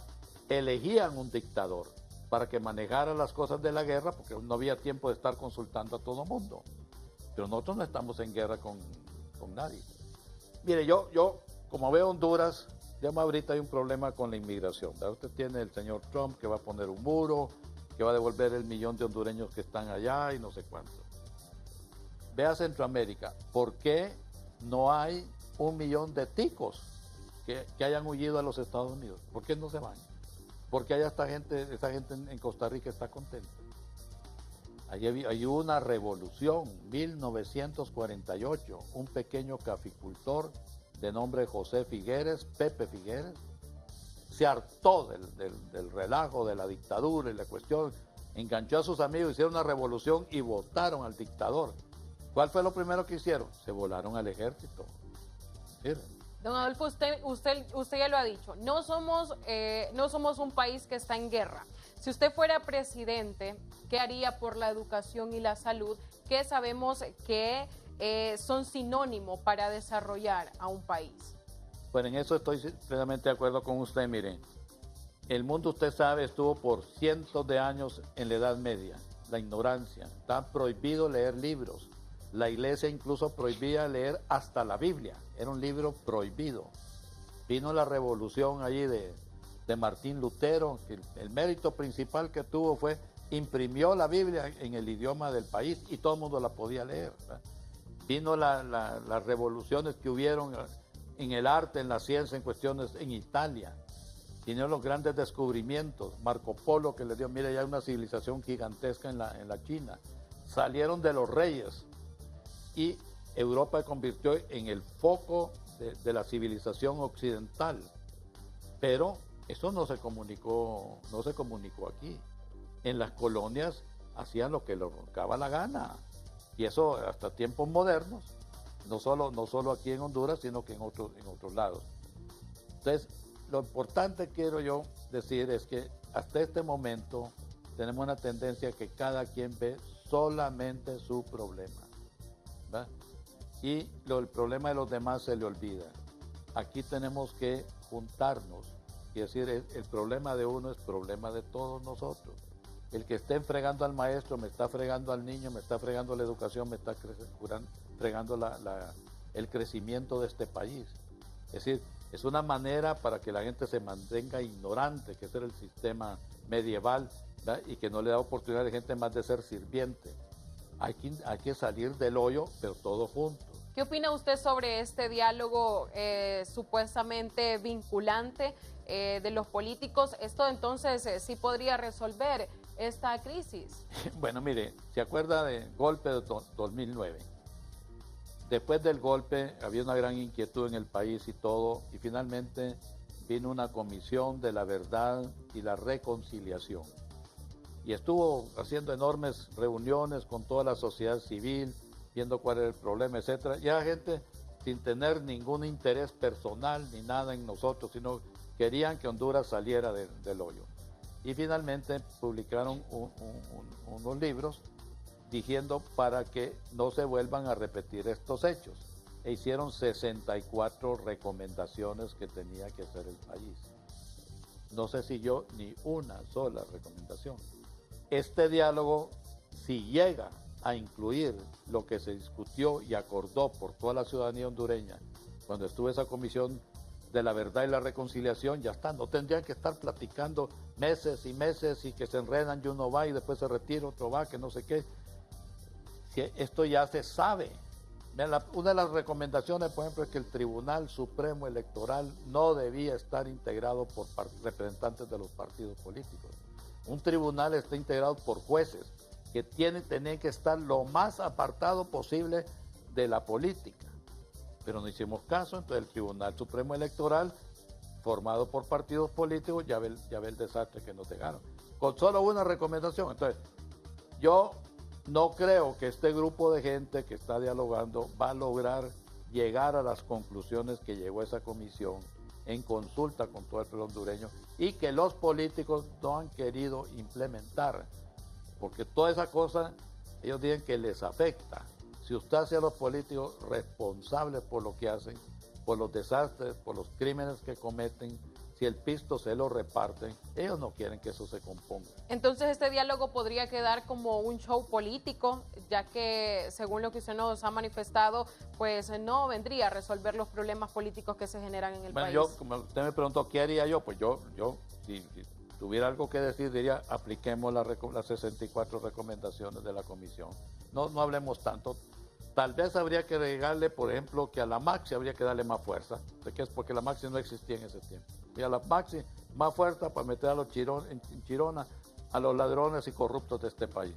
elegían un dictador para que manejara las cosas de la guerra, porque no había tiempo de estar consultando a todo el mundo. Pero nosotros no estamos en guerra con nadie. Mire, yo como veo Honduras, ya ahorita hay un problema con la inmigración, ¿verdad? Usted tiene el señor Trump que va a poner un muro, que va a devolver el 1.000.000 de hondureños que están allá y no sé cuánto. Ve a Centroamérica, ¿por qué no hay 1.000.000 de ticos que hayan huido a los Estados Unidos? ¿Por qué no se van? Porque esa gente en Costa Rica está contenta. Hay una revolución, 1948, un pequeño caficultor de nombre José Figueres, Pepe Figueres, se hartó del relajo, de la dictadura y la cuestión, enganchó a sus amigos, hicieron una revolución y votaron al dictador. ¿Cuál fue lo primero que hicieron? Se volaron al ejército. Miren. Don Adolfo, usted ya lo ha dicho, no somos un país que está en guerra. Si usted fuera presidente, ¿qué haría por la educación y la salud? Que sabemos que son sinónimo para desarrollar a un país. Bueno, en eso estoy plenamente de acuerdo con usted. Miren, el mundo, usted sabe, estuvo por cientos de años en la Edad Media, la ignorancia. Está prohibido leer libros. La iglesia incluso prohibía leer hasta la Biblia. Era un libro prohibido. Vino la revolución allí de Martín Lutero, que el mérito principal que tuvo fue imprimió la Biblia en el idioma del país y todo el mundo la podía leer, ¿verdad? Vino las revoluciones que hubieron en el arte, en la ciencia, en cuestiones en Italia. Vinieron los grandes descubrimientos. Marco Polo, que le dio, mire, ya hay una civilización gigantesca en la China. Salieron de los reyes y Europa se convirtió en el foco de la civilización occidental. Pero eso no se comunicó aquí. En las colonias hacían lo que les roncaba la gana. Y eso hasta tiempos modernos, no solo aquí en Honduras, sino que en otros lados. Entonces, lo importante quiero yo decir es que hasta este momento tenemos una tendencia que cada quien ve solamente su problema, ¿verdad? Y el problema de los demás se le olvida. Aquí tenemos que juntarnos y decir, el problema de uno es problema de todos nosotros. El que esté fregando al maestro, me está fregando al niño, me está fregando la educación, me está fregando el crecimiento de este país. Es decir, es una manera para que la gente se mantenga ignorante, que ese era el sistema medieval, ¿verdad? Y que no le da oportunidad a la gente más de ser sirviente. Hay que salir del hoyo, pero todos juntos. ¿Qué opina usted sobre este diálogo supuestamente vinculante de los políticos? ¿Esto entonces sí podría resolver esta crisis? Bueno, mire, ¿se acuerda del golpe de 2009? Después del golpe había una gran inquietud en el país y todo, y finalmente vino una comisión de la verdad y la reconciliación. Y estuvo haciendo enormes reuniones con toda la sociedad civil, viendo cuál era el problema, etcétera. Y la gente, sin tener ningún interés personal ni nada en nosotros, sino querían que Honduras saliera del hoyo. Y finalmente publicaron unos libros diciendo para que no se vuelvan a repetir estos hechos. E hicieron 64 recomendaciones que tenía que hacer el país. No se siguió ni una sola recomendación. Este diálogo, si llega a incluir lo que se discutió y acordó por toda la ciudadanía hondureña cuando estuvo esa comisión de la verdad y la reconciliación, ya está. No tendrían que estar platicando meses y meses y que se enredan y uno va y después se retira, otro va, que no sé qué. Si esto ya se sabe. Una de las recomendaciones, por ejemplo, es que el Tribunal Supremo Electoral no debía estar integrado por representantes de los partidos políticos. Un tribunal está integrado por jueces que tenían que estar lo más apartado posible de la política. Pero no hicimos caso, entonces el Tribunal Supremo Electoral, formado por partidos políticos, ya ve el desastre que nos dejaron. Con solo una recomendación. Entonces, yo no creo que este grupo de gente que está dialogando va a lograr llegar a las conclusiones que llegó esa comisión en consulta con todo el pueblo hondureño y que los políticos no han querido implementar, porque toda esa cosa ellos dicen que les afecta. Si usted hace a los políticos responsables por lo que hacen, por los desastres, por los crímenes que cometen, si el pisto se lo reparten, ellos no quieren que eso se componga. Entonces este diálogo podría quedar como un show político, ya que según lo que usted nos ha manifestado, pues no vendría a resolver los problemas políticos que se generan en el país. Yo, como usted me preguntó qué haría yo, pues yo si tuviera algo que decir, diría apliquemos las 64 recomendaciones de la comisión. No hablemos tanto. Tal vez habría que agregarle, por ejemplo, que a la Maxi habría que darle más fuerza. ¿De qué es? Porque la Maxi no existía en ese tiempo. Y a la Maxi más fuerza para meter a los en Chirona, a los ladrones y corruptos de este país.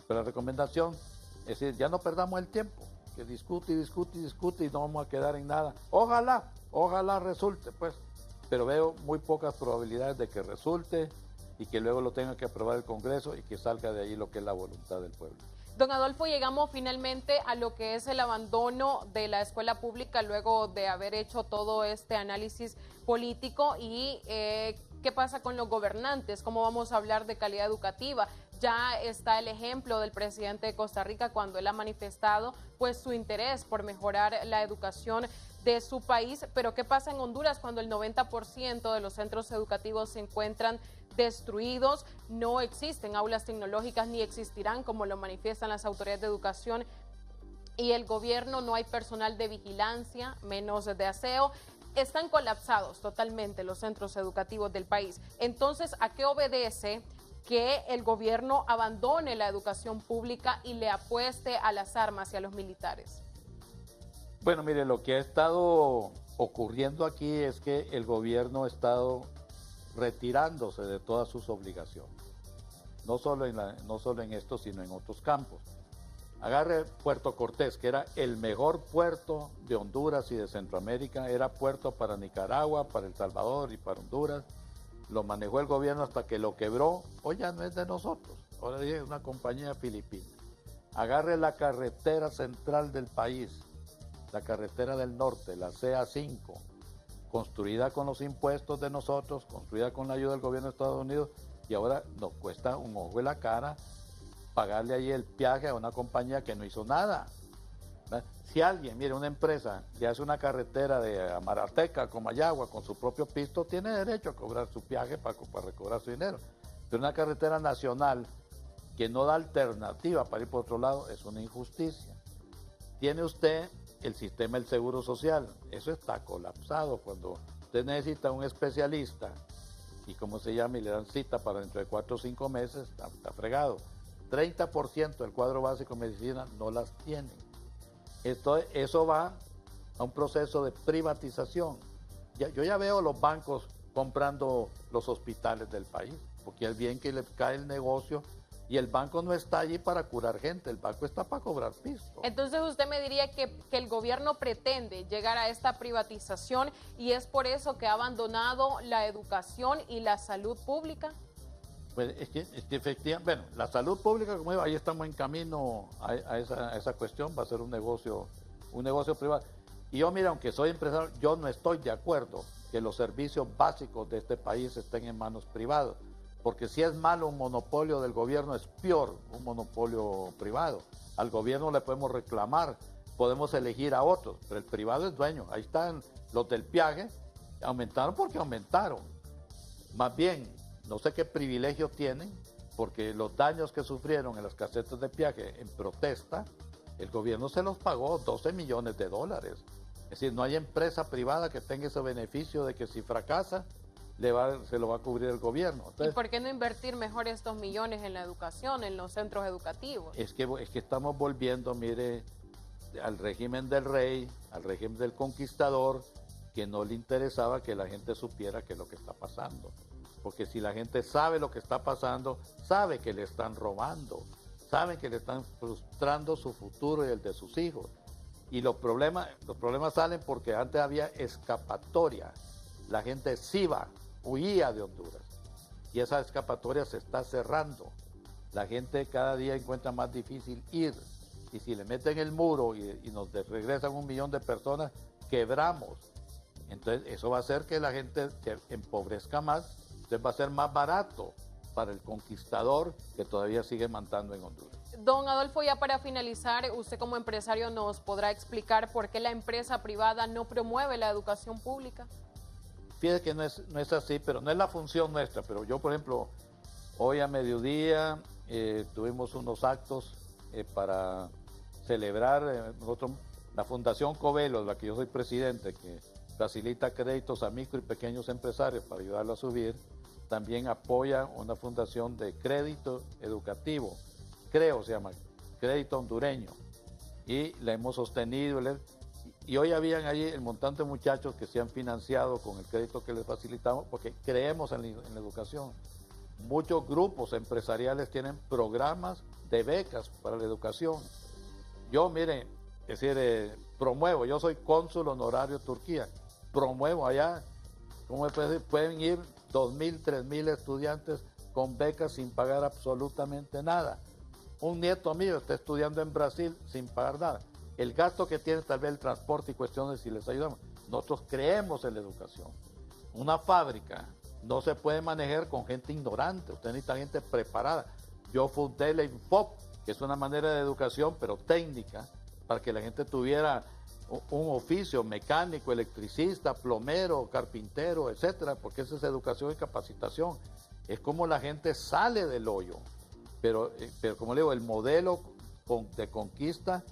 Pero la recomendación es decir, ya no perdamos el tiempo, que discute y no vamos a quedar en nada. Ojalá resulte, pues. Pero veo muy pocas probabilidades de que resulte y que luego lo tenga que aprobar el Congreso y que salga de ahí lo que es la voluntad del pueblo. Don Adolfo, llegamos finalmente a lo que es el abandono de la escuela pública luego de haber hecho todo este análisis político y qué pasa con los gobernantes, cómo vamos a hablar de calidad educativa. Ya está el ejemplo del presidente de Costa Rica cuando él ha manifestado pues su interés por mejorar la educación de su país, pero ¿qué pasa en Honduras cuando el 90% de los centros educativos se encuentran destruidos? No existen aulas tecnológicas ni existirán, como lo manifiestan las autoridades de educación y el gobierno. No hay personal de vigilancia, menos de aseo. Están colapsados totalmente los centros educativos del país. Entonces, ¿a qué obedece que el gobierno abandone la educación pública y le apueste a las armas y a los militares? Bueno, mire, lo que ha estado ocurriendo aquí es que el gobierno ha estado retirándose de todas sus obligaciones, no solo en esto, sino en otros campos. Agarre Puerto Cortés, que era el mejor puerto de Honduras y de Centroamérica, era puerto para Nicaragua, para El Salvador y para Honduras. Lo manejó el gobierno hasta que lo quebró. Hoy ya no es de nosotros, ahora es una compañía filipina. Agarre la carretera central del país, la carretera del norte, la CA5, construida con los impuestos de nosotros, construida con la ayuda del gobierno de Estados Unidos, y ahora nos cuesta un ojo de la cara pagarle ahí el peaje a una compañía que no hizo nada. Si alguien, mire, una empresa le hace una carretera de Amarateca, Comayagua, con su propio pisto, tiene derecho a cobrar su peaje para recobrar su dinero. Pero una carretera nacional que no da alternativa para ir por otro lado es una injusticia. Tiene usted el sistema del Seguro Social, eso está colapsado. Cuando usted necesita un especialista y cómo se llama, y le dan cita para dentro de 4 o 5 meses, está fregado. 30% del cuadro básico de medicina no las tienen. Eso va a un proceso de privatización. Yo ya veo los bancos comprando los hospitales del país, porque es bien que le cae el negocio y el banco no está allí para curar gente, el banco está para cobrar piso. Entonces usted me diría que el gobierno pretende llegar a esta privatización y es por eso que ha abandonado la educación y la salud pública. Pues es que efectivamente, bueno, la salud pública, como digo, ahí estamos en camino a esa cuestión, va a ser un negocio privado. Y yo, mira, aunque soy empresario, yo no estoy de acuerdo que los servicios básicos de este país estén en manos privadas, porque si es malo un monopolio del gobierno, es peor un monopolio privado. Al gobierno le podemos reclamar, podemos elegir a otros, pero el privado es dueño. Ahí están los del peaje, aumentaron porque aumentaron. Más bien, no sé qué privilegio tienen, porque los daños que sufrieron en las casetas de peaje en protesta, el gobierno se los pagó 12 millones de dólares. Es decir, no hay empresa privada que tenga ese beneficio de que si fracasa, se lo va a cubrir el gobierno. Entonces, ¿y por qué no invertir mejor estos millones en la educación, en los centros educativos? Es que estamos volviendo, mire, al régimen del rey, al régimen del conquistador, que no le interesaba que la gente supiera qué es lo que está pasando. Porque si la gente sabe lo que está pasando, sabe que le están robando, saben que le están frustrando su futuro y el de sus hijos. Y los problemas salen porque antes había escapatoria. La gente se iba, huía de Honduras. Y esa escapatoria se está cerrando. La gente cada día encuentra más difícil ir. Y si le meten el muro y nos regresan 1 millón de personas, quebramos. Entonces eso va a hacer que la gente se empobrezca más. Entonces va a ser más barato para el conquistador que todavía sigue mandando en Honduras. Don Adolfo, ya para finalizar, usted como empresario nos podrá explicar por qué la empresa privada no promueve la educación pública. Fíjate que no es así, pero no es la función nuestra. Pero yo, por ejemplo, hoy a mediodía tuvimos unos actos para celebrar la Fundación Covelo, de la que yo soy presidente, que facilita créditos a micro y pequeños empresarios para ayudarlos a subir. También apoya una fundación de crédito educativo, CREO se llama, Crédito Hondureño, y la hemos sostenido. Y hoy habían allí el montante de muchachos que se han financiado con el crédito que les facilitamos, porque creemos en la educación. Muchos grupos empresariales tienen programas de becas para la educación. Yo, miren, es decir, promuevo, yo soy cónsul honorario de Turquía, promuevo allá, ¿cómo pueden ir 2.000, 3.000 estudiantes con becas sin pagar absolutamente nada? Un nieto mío está estudiando en Brasil sin pagar nada. El gasto que tiene tal vez el transporte y cuestiones si les ayudamos. Nosotros creemos en la educación. Una fábrica no se puede manejar con gente ignorante, usted necesita gente preparada. Yo fundé la Infop, que es una manera de educación, pero técnica, para que la gente tuviera un oficio, mecánico, electricista, plomero, carpintero, etcétera, porque esa es educación y capacitación. Es como la gente sale del hoyo. Pero como le digo, el modelo de conquista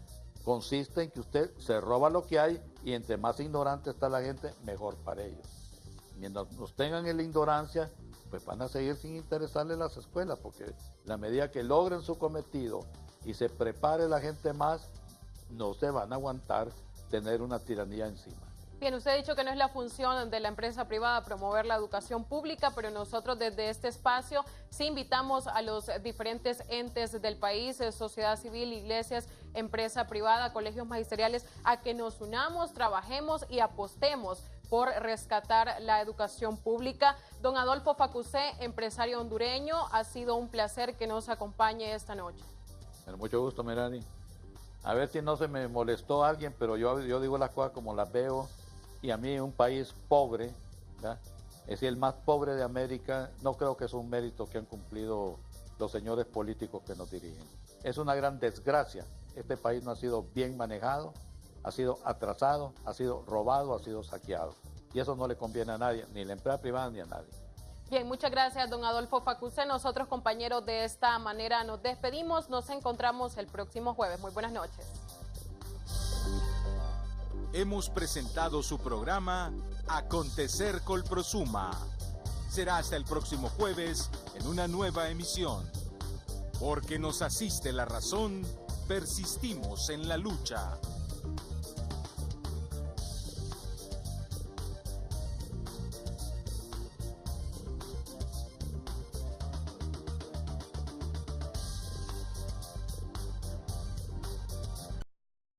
consiste en que usted se roba lo que hay y entre más ignorante está la gente, mejor para ellos. Mientras nos tengan en la ignorancia, pues van a seguir sin interesarles las escuelas, porque la medida que logren su cometido y se prepare la gente más, no se van a aguantar tener una tiranía encima. Bien, usted ha dicho que no es la función de la empresa privada promover la educación pública, pero nosotros desde este espacio sí invitamos a los diferentes entes del país, sociedad civil, iglesias, empresa privada, colegios magisteriales, a que nos unamos, trabajemos y apostemos por rescatar la educación pública. Don Adolfo Facusé, empresario hondureño, ha sido un placer que nos acompañe esta noche. Con mucho gusto, Merani. A ver si no se me molestó alguien, pero yo digo las cosas como las veo. Y a mí un país pobre, ¿verdad? Es decir, el más pobre de América, no creo que es un mérito que han cumplido los señores políticos que nos dirigen. Es una gran desgracia. Este país no ha sido bien manejado, ha sido atrasado, ha sido robado, ha sido saqueado. Y eso no le conviene a nadie, ni a la empresa privada ni a nadie. Bien, muchas gracias, don Adolfo Facusé. Nosotros, compañeros, de esta manera nos despedimos. Nos encontramos el próximo jueves. Muy buenas noches. Hemos presentado su programa Acontecer Colprosuma. será hasta el próximo jueves en una nueva emisión. Porque nos asiste la razón, persistimos en la lucha.